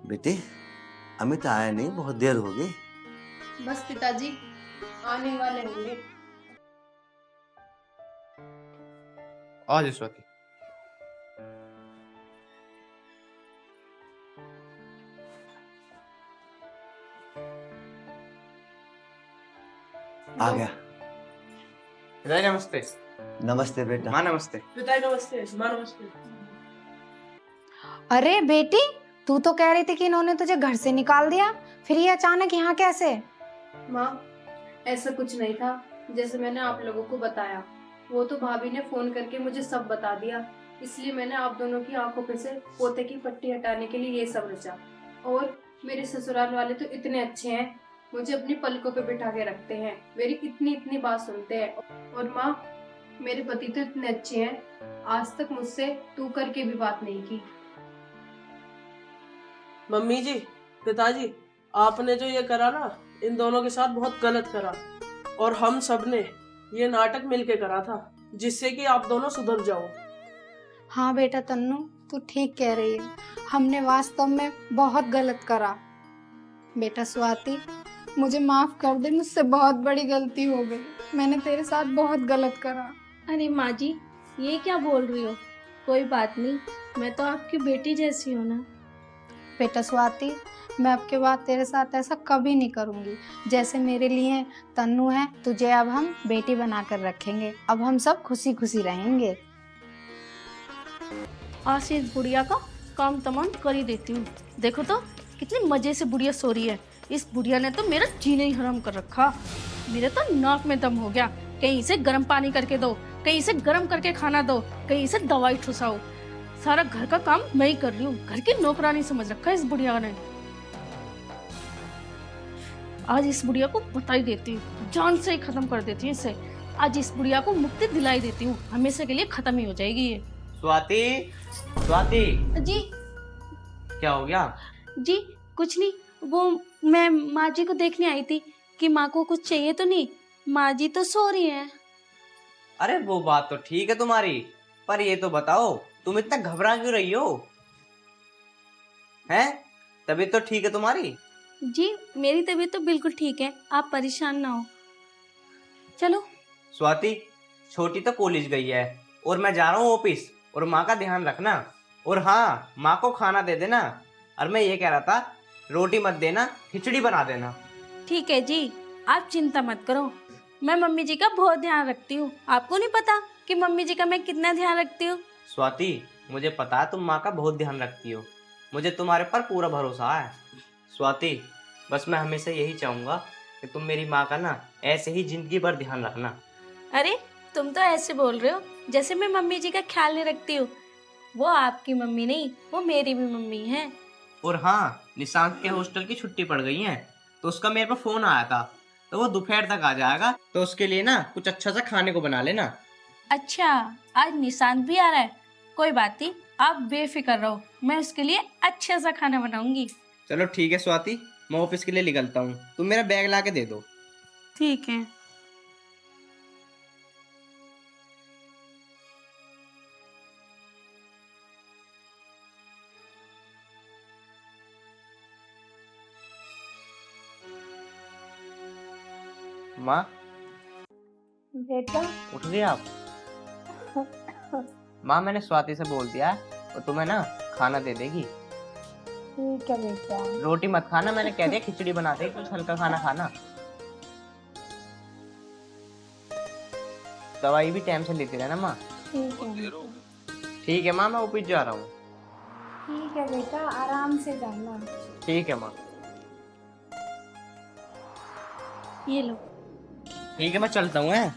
बेटे अमित आया नहीं, बहुत देर हो गई। बस पिताजी आने वाले होंगे। आज स्वाति। आ गया। पिताजी नमस्ते। नमस्ते बेटा। माँ नमस्ते। पिताजी नमस्ते, माँ नमस्ते। अरे बेटी, तू तो कह रही थी कि इन्होंने तुझे घर से निकाल दिया, फिर ये अचानक यहाँ कैसे? माँ ऐसा कुछ नहीं था जैसे मैंने आप लोगों को बताया। वो तो भाभी ने फोन करके मुझे सब बता दिया, इसलिए मैंने आप दोनों की आंखों पे से पोते की पट्टी हटाने के लिए ये सब रचा। और मेरे ससुराल वाले तो इतने अच्छे हैं, मुझे अपनी पलकों पे बिठा के रखते हैं, मेरी इतनी इतनी बात सुनते हैं। और माँ मेरे पति तो इतने अच्छे हैं, आज तक मुझसे तू करके भी बात नहीं की। मम्मी जी, पिताजी, आपने जो ये करा ना, इन दोनों के साथ बहुत गलत करा। और हम सब ने ये नाटक मिलके करा था, जिससे कि आप दोनों सुधर जाओ। हाँ बेटा तन्नू, तू ठीक कह रही है, हमने वास्तव में बहुत गलत करा। बेटा स्वाति, मुझे माफ कर दे, मुझसे बहुत बड़ी गलती हो गई, मैंने तेरे साथ बहुत गलत करा। अरे माँ जी, ये क्या बोल रही हो? कोई बात नहीं, मैं तो आपकी बेटी जैसी हूँ ना। बेटा स्वाति, मैं अब के बाद तेरे साथ ऐसा कभी नहीं करूँगी। जैसे मेरे लिए तन्नू है, तुझे अब हम बेटी बनाकर रखेंगे। अब हम सब खुशी खुशी रहेंगे। आज से इस बुढ़िया का काम तमाम कर ही देती हूँ। देखो तो कितनी मजे से बुढ़िया सो रही है। इस बुढ़िया ने तो मेरा जीना ही हराम कर रखा। मेरे तो नाक में दम हो गया। कहीं से गर्म पानी करके दो, कहीं से गर्म करके खाना दो, कहीं से दवाई ठुसाओ। सारा घर का काम मैं ही कर रही हूँ। घर की नौकरानी समझ रखा है इस बुढ़िया ने। आज इस बुढ़िया को बता ही देती हूँ, जान से ही खत्म कर देती हूँ इसे। आज इस बुढ़िया को मुक्ति दिलाई देती हूँ, हमेशा के लिए खत्म ही हो जाएगी ये। स्वाति, स्वाति जी क्या हो गया? जी कुछ नहीं, वो मैं माँ जी को देखने आई थी कि माँ को कुछ चाहिए तो नहीं। माँ जी तो सो रही हैं। अरे वो बात तो ठीक है तुम्हारी, पर ये तो बताओ तुम इतना घबरा क्यों रही हो? हैं? तबीयत तो ठीक है तुम्हारी? जी मेरी तबीयत तो बिल्कुल ठीक है, आप परेशान ना हो। चलो। स्वाति, छोटी तो कॉलेज गई है और मैं जा रहा हूँ ऑफिस। और माँ का ध्यान रखना। और हाँ, माँ को खाना दे देना। और मैं ये कह रहा था, रोटी मत देना, खिचड़ी बना देना। ठीक है जी, आप चिंता मत करो, मैं मम्मी जी का बहुत ध्यान रखती हूँ। आपको नहीं पता कि मम्मी जी का मैं कितना ध्यान रखती हूँ? स्वाति, मुझे पता है तुम माँ का बहुत ध्यान रखती हो, मुझे तुम्हारे पर पूरा भरोसा है। स्वाति, बस मैं हमेशा यही चाहूँगा कि तुम मेरी माँ का ना ऐसे ही जिंदगी भर ध्यान रखना। अरे तुम तो ऐसे बोल रहे हो जैसे मैं मम्मी जी का ख्याल नहीं रखती हूँ। वो आपकी मम्मी नहीं, वो मेरी भी मम्मी है। और हाँ, निशांत के हॉस्टल की छुट्टी पड़ गई है, तो उसका मेरे पर फोन आया था, तो वो दोपहर तक आ जाएगा, तो उसके लिए ना कुछ अच्छा सा खाने को बना लेना। अच्छा, आज निशांत भी आ रहा है? कोई बात नहीं, आप बेफिक्र रहो, मैं उसके लिए अच्छा सा खाना बनाऊंगी। चलो ठीक है स्वाति, मैं ऑफिस के लिए निकलता हूँ, तुम मेरा बैग ला के दे दो। ठीक है। माँ बेटा उठ गए आप? माँ मैंने स्वाति से बोल दिया है, वो तुम्हें ना खाना दे देगी। ठीक है बेटा। रोटी मत खाना, मैंने कह दिया खिचड़ी बना दे, कुछ हल्का खाना खाना। दवाई भी टाइम से लेती रहना माँ। ठीक है बेटा। ठीक है माँ, मैं ऑफिस जा रहा हूँ। ठीक है बेटा, आराम से जाना। ठीक है माँ। ये लो। ठीक है, मैं चलता हूँ। है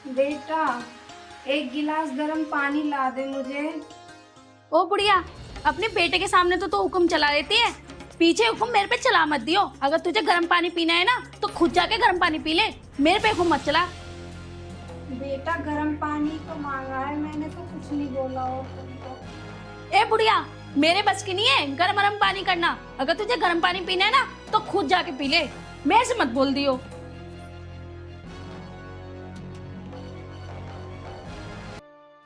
बेटा, एक गिलास गर्म पानी ला दे मुझे। ओ बुढ़िया, अपने बेटे के सामने तो हुक्म चला देती है, पीछे हुक्म मेरे पे चला मत दियो। अगर तुझे गर्म पानी पीना है ना तो खुद जाके गर्म पानी पी ले, मेरे पे हुक्म मत चला। बेटा, गर्म पानी तो मांगा है मैंने, तो कुछ नहीं बोला हो तुमको। ए बुढ़िया, मेरे बस की नहीं है गरम गरम पानी करना। अगर तुझे गर्म पानी पीना है ना तो खुद जाके पी ले, मेरे से मत बोल दियो।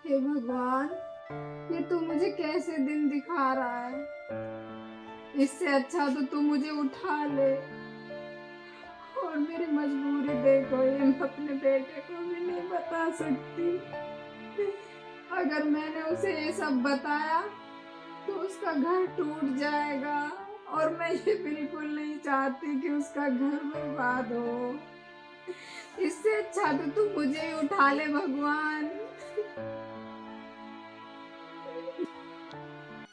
हे भगवान, ये तू मुझे कैसे दिन दिखा रहा है। इससे अच्छा तो तू मुझे उठा ले। और मेरी मजबूरी देखो, ये मैं अपने बेटे को भी नहीं बता सकती। अगर मैंने उसे ये सब बताया तो उसका घर टूट जाएगा, और मैं ये बिल्कुल नहीं चाहती कि उसका घर बर्बाद हो। इससे अच्छा तो तू मुझे ही उठा ले भगवान।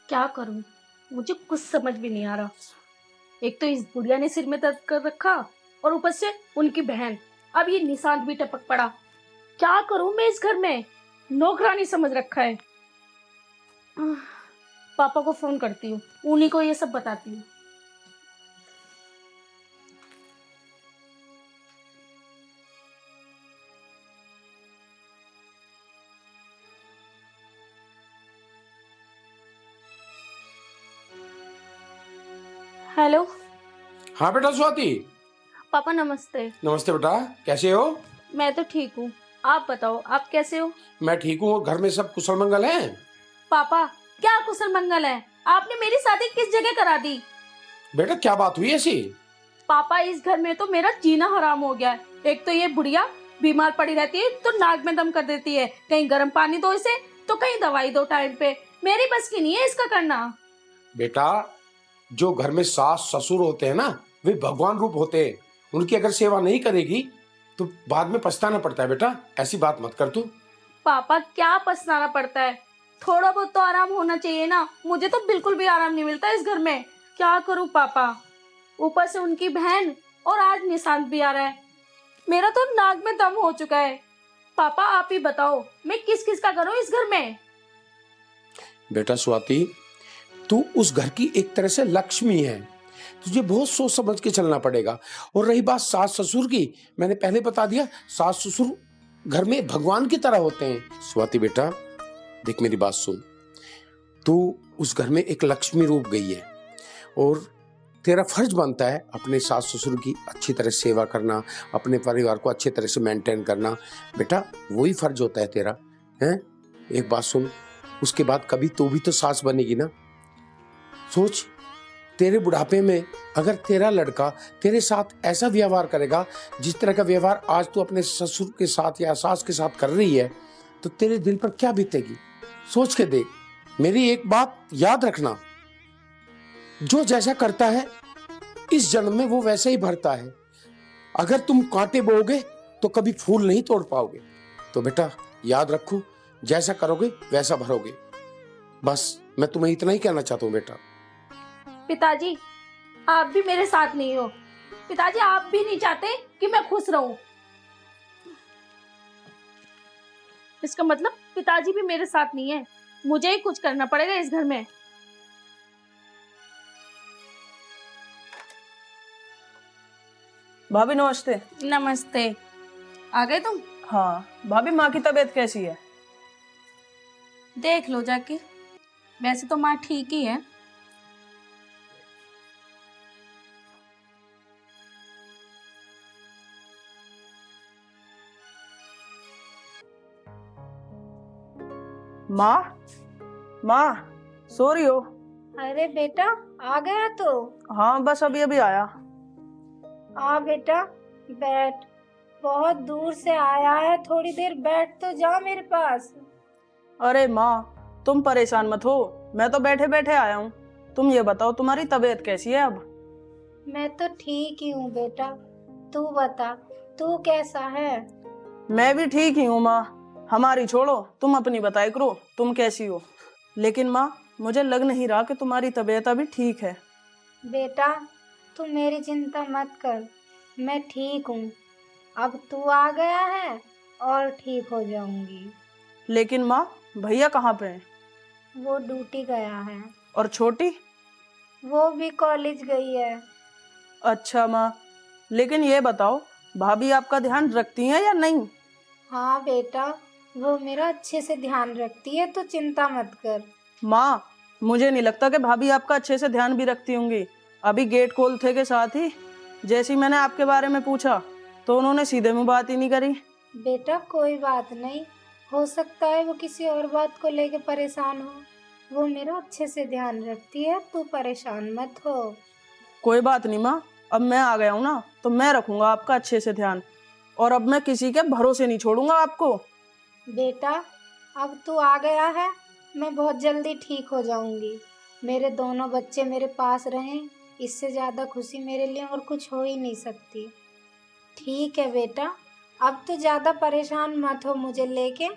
क्या करूं, मुझे कुछ समझ भी नहीं आ रहा। एक तो इस बुढ़िया ने सिर में दर्द कर रखा, और ऊपर से उनकी बहन, अब ये निशांत भी टपक पड़ा। क्या करूं मैं इस घर में, नौकरानी समझ रखा है। पापा को फोन करती हूँ, उन्हीं को ये सब बताती हूँ। हेलो। हाँ बेटा स्वाति। पापा नमस्ते। नमस्ते बेटा, कैसे हो? मैं तो ठीक हूँ, आप बताओ आप कैसे हो? मैं ठीक हूँ। घर में सब कुशल मंगल है? पापा, क्या कुशल मंगल है? आपने मेरी शादी किस जगह करा दी? बेटा क्या बात हुई ऐसी? पापा, इस घर में तो मेरा जीना हराम हो गया है। एक तो ये बुढ़िया बीमार पड़ी रहती है तो नाक में दम कर देती है, कहीं गर्म पानी दो इसे तो कहीं दवाई दो टाइम पे। मेरी बस की नहीं है इसका करना। बेटा, जो घर में सास ससुर होते हैं ना, वे भगवान रूप होते हैं। उनकी अगर सेवा नहीं करेगी तो बाद में पछताना पड़ता है। बेटा ऐसी बात मत कर तू। पापा, क्या पछताना पड़ता है? थोड़ा बहुत तो आराम होना चाहिए ना। मुझे तो बिल्कुल भी आराम नहीं मिलता इस घर में। क्या करूं पापा, ऊपर से उनकी बहन और आज निशांत भी आ रहा है। मेरा तो नाक में दम हो चुका है। पापा आप ही बताओ, मैं किस किस का करूं इस घर में? बेटा स्वाति, तू उस घर की एक तरह से लक्ष्मी है। तुझे बहुत सोच समझ के चलना पड़ेगा। और रही बात सास ससुर की, मैंने पहले बता दिया, सास ससुर घर में भगवान की तरह होते हैं। स्वाति बेटा देख, मेरी बात सुन। तू उस घर में एक लक्ष्मी रूप गई है, और तेरा फर्ज बनता है अपने सास ससुर की अच्छी तरह सेवा करना, अपने परिवार को अच्छी तरह से मेंटेन करना। बेटा वही फर्ज होता है तेरा। है एक बात सुन, उसके बाद कभी तू भी तो सास बनेगी ना। सोच, तेरे बुढ़ापे में अगर तेरा लड़का तेरे साथ ऐसा व्यवहार करेगा जिस तरह का व्यवहार आज तू अपने ससुर के साथ या सास के साथ कर रही है, तो तेरे दिल पर क्या बीतेगी? सोच के देख। मेरी एक बात याद रखना, जो जैसा करता है इस जन्म में वो वैसे ही भरता है। अगर तुम कांटे बोओगे तो कभी फूल नहीं तोड़ पाओगे। तो बेटा याद रखो, जैसा करोगे वैसा भरोगे। बस मैं तुम्हें इतना ही कहना चाहता हूँ बेटा। पिताजी, आप भी मेरे साथ नहीं हो। पिताजी, आप भी नहीं चाहते कि मैं खुश रहूं। इसका मतलब पिताजी भी मेरे साथ नहीं है। मुझे ही कुछ करना पड़ेगा इस घर में। भाभी नमस्ते। नमस्ते। आ गए तुम? हाँ भाभी, माँ की तबीयत कैसी है? देख लो जाके। वैसे तो माँ ठीक ही है। माँ, माँ सो रही हो? अरे बेटा, आ गया तो? हाँ बस अभी अभी आया। आ बेटा बैठ, बहुत दूर से आया है, थोड़ी देर बैठ तो जा मेरे पास। अरे माँ, तुम परेशान मत हो, मैं तो बैठे बैठे आया हूँ। तुम ये बताओ तुम्हारी तबीयत कैसी है अब? मैं तो ठीक ही हूँ बेटा, तू बता तू कैसा है? मैं भी ठीक ही हूँ माँ, हमारी छोड़ो, तुम अपनी बताई करो, तुम कैसी हो। लेकिन माँ, मुझे लग नहीं रहा कि तुम्हारी तबीयत अभी ठीक है। बेटा तू मेरी चिंता मत कर, मैं ठीक हूँ। अब तू आ गया है और ठीक हो जाऊंगी। लेकिन माँ, भैया कहाँ पे हैं? वो ड्यूटी गया है। और छोटी? वो भी कॉलेज गई है। अच्छा माँ, लेकिन ये बताओ, भाभी आपका ध्यान रखती हैं या नहीं? हाँ बेटा, वो मेरा अच्छे से ध्यान रखती है, तो चिंता मत कर। माँ, मुझे नहीं लगता कि भाभी आपका अच्छे से ध्यान भी रखती होंगी। अभी गेट खोलते के साथ ही जैसे ही मैंने आपके बारे में पूछा तो उन्होंने सीधे मुंह बात ही नहीं करी। बेटा कोई बात नहीं, हो सकता है वो किसी और बात को लेके परेशान हो। वो मेरा अच्छे से ध्यान रखती है, तू परेशान मत हो। कोई बात नहीं माँ, अब मैं आ गया हूँ ना, तो मैं रखूंगा आपका अच्छे से ध्यान, और अब मैं किसी के भरोसे नहीं छोड़ूंगा आपको। बेटा अब तू आ गया है, मैं बहुत जल्दी ठीक हो जाऊंगी। मेरे दोनों बच्चे मेरे पास रहें, इससे ज़्यादा खुशी मेरे लिए और कुछ हो ही नहीं सकती। ठीक है बेटा, अब तो ज़्यादा परेशान मत हो मुझे लेके।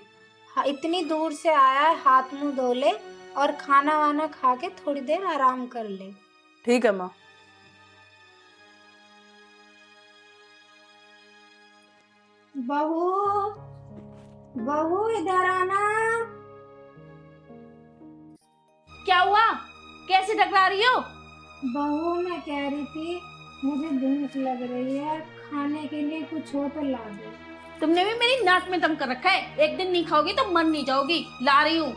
इतनी दूर से आया है, हाथ मुंह धो ले और खाना वाना खा के थोड़ी देर आराम कर ले। ठीक है माँ। बहू, बहू इधर आना। क्या हुआ? कैसे टकरा रही हो? बहू मैं कह रही थी मुझे भूख लग रही है, खाने के लिए कुछ हो तो ला दो। तुमने भी मेरी नाक में दम कर रखा है, एक दिन नहीं खाओगी तो मर नहीं जाओगी। ला रही हूँ।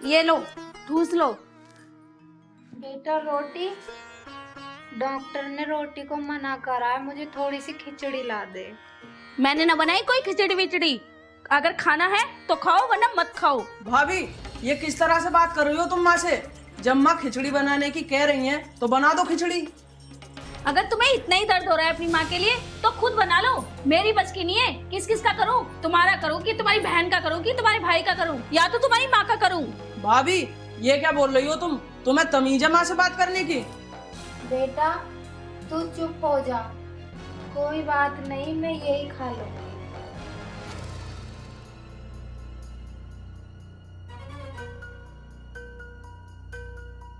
ये लो, ठूस लो। बेटा रोटी, डॉक्टर ने रोटी को मना करा है, मुझे थोड़ी सी खिचड़ी ला दे। मैंने ना बनाई कोई खिचड़ी विचड़ी, अगर खाना है तो खाओ वरना मत खाओ। भाभी, ये किस तरह से बात कर रही हो तुम माँ से? जब माँ खिचड़ी बनाने की कह रही हैं तो बना दो खिचड़ी। अगर तुम्हें इतना ही दर्द हो रहा है अपनी माँ के लिए तो खुद बना लो, मेरी बस की नहीं है। किस किस का करूँ? तुम्हारा करूँ कि तुम्हारी बहन का करूँ कि तुम्हारे भाई का करूँ या तो तुम्हारी माँ का करूँ? भाभी, ये क्या बोल रही हो तुम? तुम्हें तमीज है माँ से बात करने की? बेटा तू चुप हो जा, कोई बात नहीं, मैं यही खा लूंगी।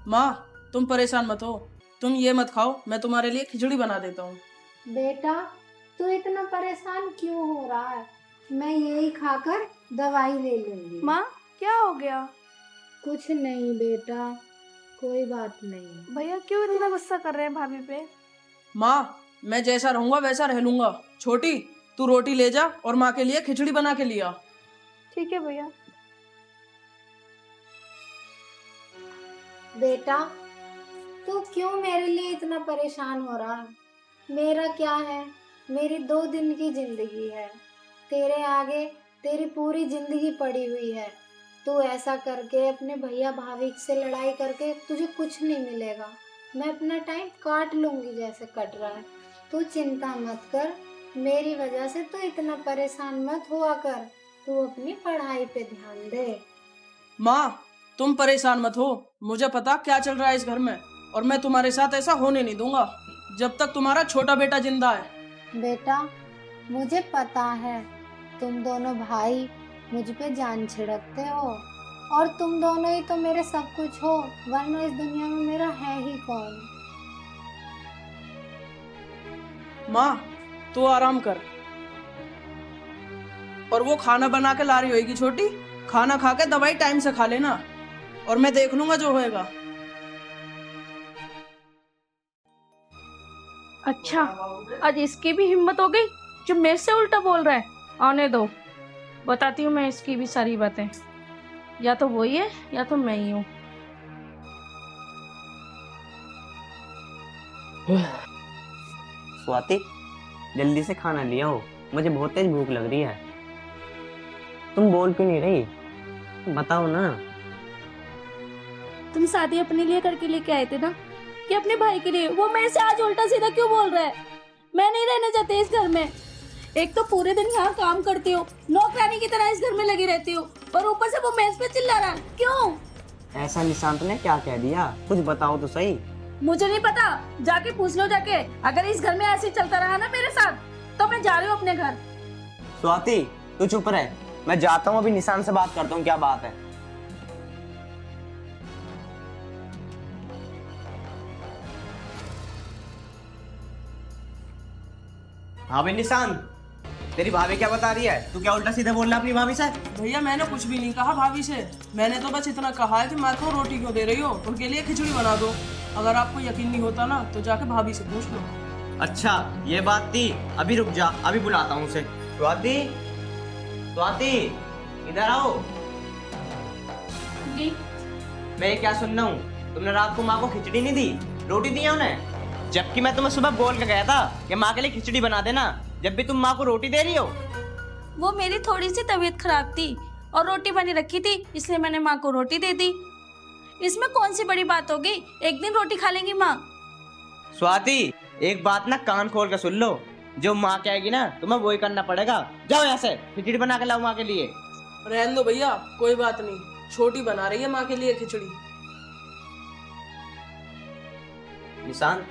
माँ, तुम परेशान मत हो, तुम ये मत खाओ, मैं तुम्हारे लिए खिचड़ी बना देता हूँ। बेटा तू इतना परेशान क्यों हो रहा है? मैं यही खाकर दवाई ले लूंगी। माँ क्या हो गया? कुछ नहीं बेटा, कोई बात नहीं। भैया क्यों इतना गुस्सा कर रहे हैं भाभी पे? माँ, मैं जैसा रहूंगा वैसा रह लूंगा। छोटी, तू रोटी ले जा और माँ के लिए खिचड़ी बना के लिया। ठीक है भैया। बेटा तू क्यों मेरे लिए इतना परेशान हो रहा है? मेरा क्या है, मेरी 2 दिन की जिंदगी है, तेरे आगे तेरी पूरी जिंदगी पड़ी हुई है। तू ऐसा करके अपने भैया भाभी से लड़ाई करके तुझे कुछ नहीं मिलेगा। मैं अपना टाइम काट लूंगी जैसे कट रहा है। तू चिंता मत कर, मेरी वजह से तू इतना परेशान मत हुआ कर। तू अपनी पढ़ाई पे ध्यान दे। माँ, तुम परेशान मत हो, मुझे पता क्या चल रहा है इस घर में, और मैं तुम्हारे साथ ऐसा होने नहीं दूंगा जब तक तुम्हारा छोटा बेटा जिंदा है। बेटा मुझे पता है तुम दोनों भाई मुझ पे जान छिड़कते हो, और तुम दोनों ही तो मेरे सब कुछ हो, वरना इस दुनिया में मेरा है ही कौन। माँ, तू आराम कर, और वो खाना बना के ला रही होगी छोटी, खाना खा के दवाई टाइम से खा लेना, और मैं देख लूंगा जो होएगा। अच्छा, आज इसकी भी हिम्मत हो गई जो मेरे से उल्टा बोल रहा है। आने दो, बताती हूँ मैं इसकी भी सारी बातें। या तो वही है या तो मैं ही हूँ। स्वाति, जल्दी से खाना लिया हो, मुझे बहुत तेज भूख लग रही है। तुम बोल क्यों नहीं रही? बताओ ना। तुम शादी अपने लिए करके लेके आए थे ना कि अपने भाई के लिए? वो मेरे से आज उल्टा सीधा क्यों बोल रहा है? मैं नहीं रहना चाहती इस घर में। एक तो पूरे दिन यहाँ काम करती हो, नौकरानी की तरह इस घर में लगी रहती हो, और ऊपर से वो मेज पे चिल्ला रहा है। क्यों? ऐसा निशांत ने क्या कह दिया? कुछ बताओ तो सही। मुझे नहीं पता, जाके पूछ लो जाके। अगर इस घर में ऐसे ही चलता रहा ना मेरे साथ, तो मैं जा रही हूँ अपने घर। स्वाति तू चुप रह, मैं जाता हूँ, अभी निशांत से बात करता हूँ क्या बात है। हाँ भाई निशांत, तेरी भाभी क्या बता रही है? तू क्या उल्टा सीधा बोल रहा है अपनी भाभी से? भैया मैंने कुछ भी नहीं कहा भाभी से। मैंने तो बस इतना कहा है कि माँ को रोटी क्यों दे रही हो, उनके लिए खिचड़ी बना दो। अगर आपको यकीन नहीं होता ना तो जाके भाभी से पूछ लो। अच्छा ये बात थी, अभी रुक जा, अभी बुलाता हूँ उसे। स्वाति, स्वाति इधर आओ। जी मैं ये क्या सुन रहा हूँ? तुमने रात को माँ को खिचड़ी नहीं दी, रोटी दी है उन्हें? जबकि मैं तुम्हें सुबह बोल के गया था कि माँ के लिए खिचड़ी बना देना, जब भी तुम माँ को रोटी दे रही हो। वो मेरी थोड़ी सी तबीयत खराब थी और रोटी बनी रखी थी, इसलिए मैंने माँ को रोटी दे दी। इसमें कौन सी बड़ी बात होगी, एक दिन रोटी खा लेंगी माँ। स्वाति एक बात ना कान खोल कर सुन लो, जो माँ कहेगी ना तुम्हें वही करना पड़ेगा। जाओ यहाँ से, खिचड़ी बना के लाओ माँ के लिए। रहने दो भैया, कोई बात नहीं, छोटी बना रही है माँ के लिए खिचड़ी। निशांत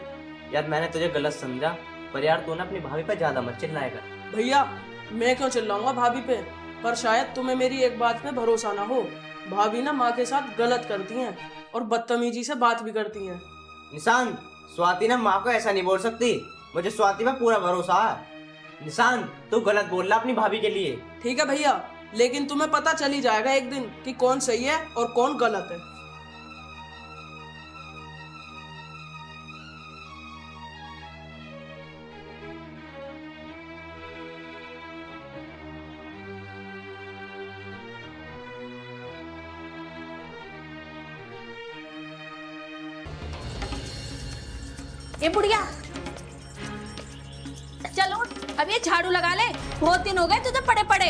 यार मैंने तुझे गलत समझा, पर यार तू ना अपनी भाभी पे ज्यादा मत चिल्लाएगा। भैया मैं क्यों चिल्लाऊंगा भाभी पे, पर शायद तुम्हें मेरी एक बात पे भरोसा ना हो। भाभी ना माँ के साथ गलत करती हैं और बदतमीजी से बात भी करती हैं। निशांत स्वाति ना माँ को ऐसा नहीं बोल सकती, मुझे स्वाति पे पूरा भरोसा है। निशांत तू गलत बोल रहा अपनी भाभी के लिए। ठीक है भैया, लेकिन तुम्हें पता चल ही जाएगा एक दिन कि कौन सही है और कौन गलत है। ए बुढ़िया चलो अब ये झाड़ू लगा ले, बहुत दिन हो गए तुझे पड़े पड़े।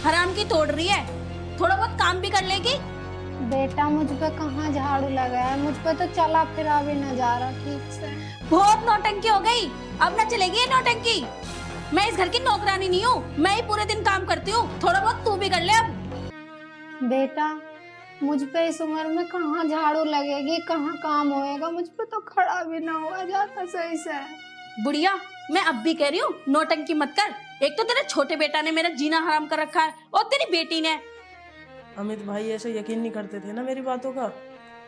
हराम की तोड़ रही है, थोड़ा बहुत काम भी कर लेगी। बेटा मुझ पे कहाँ झाड़ू लगा है, मुझ पे तो चला फिरा भी न जा रहा ठीक से। बहुत नौटंकी हो गई, अब ना चलेगी ये नौटंकी। मैं इस घर की नौकरानी नहीं हूँ, मैं ही पूरे दिन काम करती हूँ, थोड़ा बहुत तू भी कर ले अब। बेटा मुझ पे इस उम्र में कहाँ झाड़ू लगेगी, कहाँ काम होएगा, मुझ पे तो खड़ा भी ना हुआ जाता सही से। बुढ़िया मैं अब भी कह रही हूँ नौटंकी मत कर। एक तो तेरे छोटे बेटा ने मेरा जीना हराम कर रखा है, और तेरी बेटी ने। अमित भाई ऐसे यकीन नहीं करते थे ना मेरी बातों का।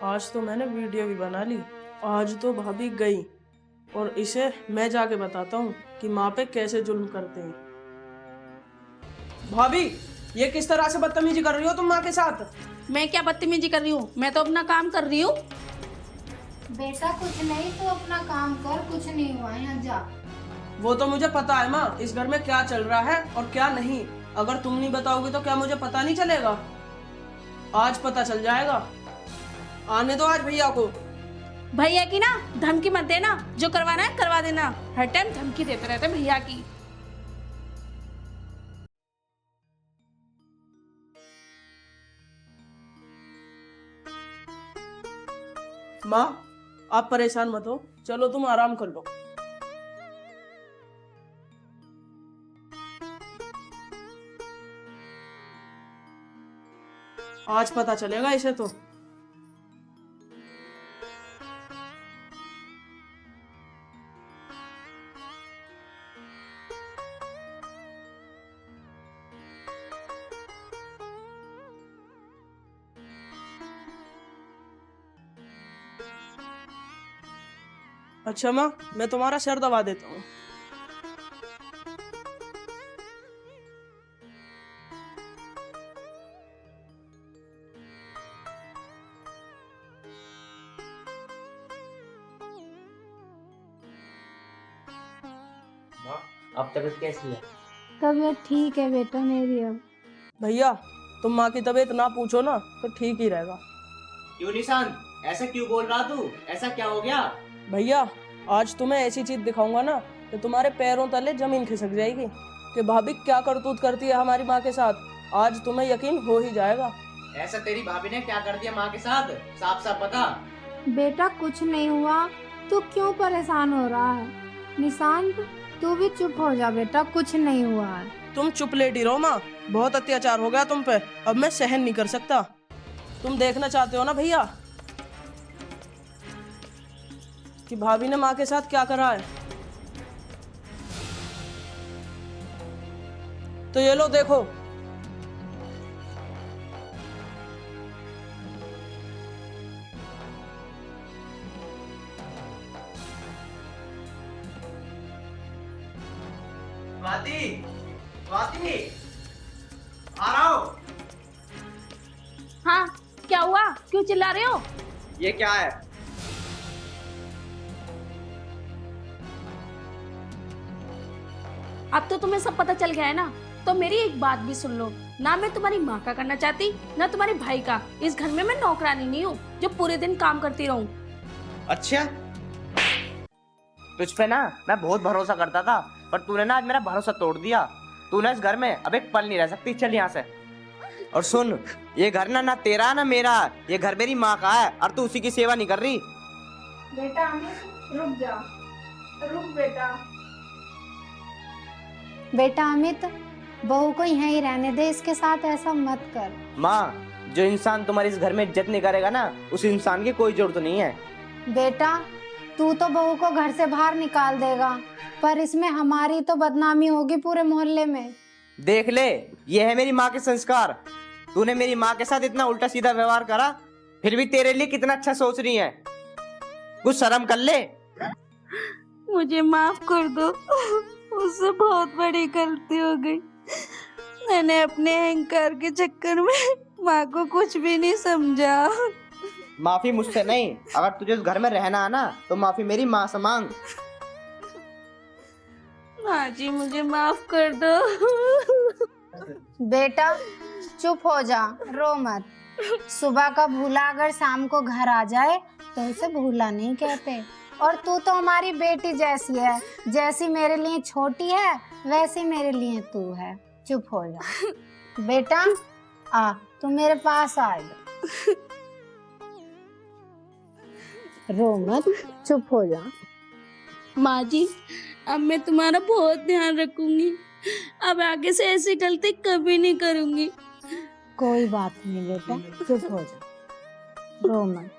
आज तो मैंने वीडियो भी बना ली। आज तो भाभी गई और इसे मैं जाके बताता हूँ कि माँ पे कैसे जुल्म करते हैं। भाभी ये किस तरह से बदतमीजी कर रही हो तुम माँ के साथ? मैं क्या बदतमीजी कर रही हूँ, मैं तो अपना काम कर रही हूँ। बेटा कुछ नहीं, तू अपना काम कर, कुछ नहीं हुआ, यहाँ जा। वो तो मुझे पता है माँ, इस घर में क्या चल रहा है और क्या नहीं। अगर तुम नहीं बताओगे तो क्या मुझे पता नहीं चलेगा? आज पता चल जाएगा। आने दो आज भैया को। भैया की ना धमकी मत देना, जो करवाना है करवा देना। हर टाइम धमकी देते रहते भैया की। माँ आप परेशान मत हो, चलो तुम आराम कर लो। आज पता चलेगा इसे तो। अच्छा माँ मैं तुम्हारा सर दबा देता हूँ। अब तबीयत कैसी है? तबीयत ठीक है बेटा मेरी अब। भैया तुम माँ की तबीयत ना पूछो ना तो ठीक ही रहेगा। क्यों निशांत ऐसा क्यों बोल रहा तू? ऐसा क्या हो गया? भैया आज तुम्हें ऐसी चीज दिखाऊंगा ना कि तुम्हारे पैरों तले जमीन खिसक जाएगी। कि भाभी क्या करतूत करती है हमारी माँ के साथ। आज तुम्हें यकीन हो ही जाएगा। ऐसा तेरी भाभी ने क्या कर दिया माँ के साथ, साफ साफ बता। बेटा कुछ नहीं हुआ, तू क्यों परेशान हो रहा है? निशांत तू भी चुप हो जा बेटा, कुछ नहीं हुआ है। तुम चुप लेटी रहो माँ, बहुत अत्याचार हो गया तुम पे, अब मैं सहन नहीं कर सकता। तुम देखना चाहते हो ना भैया कि भाभी ने माँ के साथ क्या करा है, तो ये लो देखो। स्वाति, स्वाति, आ रहा हूँ। हाँ क्या हुआ, क्यों चिल्ला रहे हो? ये क्या है? अब तो तुम्हें सब पता चल गया है ना, तो मेरी एक बात भी सुन लो। ना मैं तुम्हारी माँ का करना चाहती, ना तुम्हारे भाई का। इस घर में मैं नौकरानी नहीं हूँ जो पूरे दिन काम करती रहूं। अच्छा, तुझ पे ना मैं बहुत भरोसा करता था, पर तूने ना आज मेरा भरोसा तोड़ दिया। तू ना इस घर में अब एक पल नहीं रह सकती, चल यहाँ से। और सुन, ये घर ना तेरा ना मेरा, ये घर मेरी माँ का है और तू उसी की सेवा नहीं कर रही। बेटा अमित रुक जा, रुक बेटा। बेटा अमित, बहू को यहीं ही रहने दे, इसके साथ ऐसा मत कर। माँ, जो इंसान तुम्हारी इस घर में इज्जत नहीं करेगा ना, उस इंसान की कोई जरूरत नहीं है। बेटा तू तो बहू को घर से बाहर निकाल देगा, पर इसमें हमारी तो बदनामी होगी पूरे मोहल्ले में। देख ले, ये है मेरी माँ के संस्कार। तूने मेरी माँ के साथ इतना उल्टा सीधा व्यवहार करा, फिर भी तेरे लिए कितना अच्छा सोच रही है। कुछ शर्म कर ले। मुझे माफ कर दो, मुझसे बहुत बड़ी गलती हो गई। मैंने अपने अहंकार के चक्कर में माँ को कुछ भी नहीं समझा। माफी मुझसे नहीं, अगर तुझे इस घर में रहना है ना, तो माफी मेरी माँ से मांग। माँ जी मुझे माफ कर दो। बेटा चुप हो जा, रो मत। सुबह का भूला अगर शाम को घर आ जाए तो उसे भूला नहीं कहते। और तू तो हमारी बेटी जैसी है, जैसी मेरे लिए छोटी है वैसी मेरे लिए तू है। चुप हो जा बेटा, आ तू मेरे पास आ जा, रो मत, चुप हो जा। माँ जी अब मैं तुम्हारा बहुत ध्यान रखूंगी, अब आगे से ऐसी गलती कभी नहीं करूंगी। कोई बात नहीं बेटा, चुप हो जा, रो मत।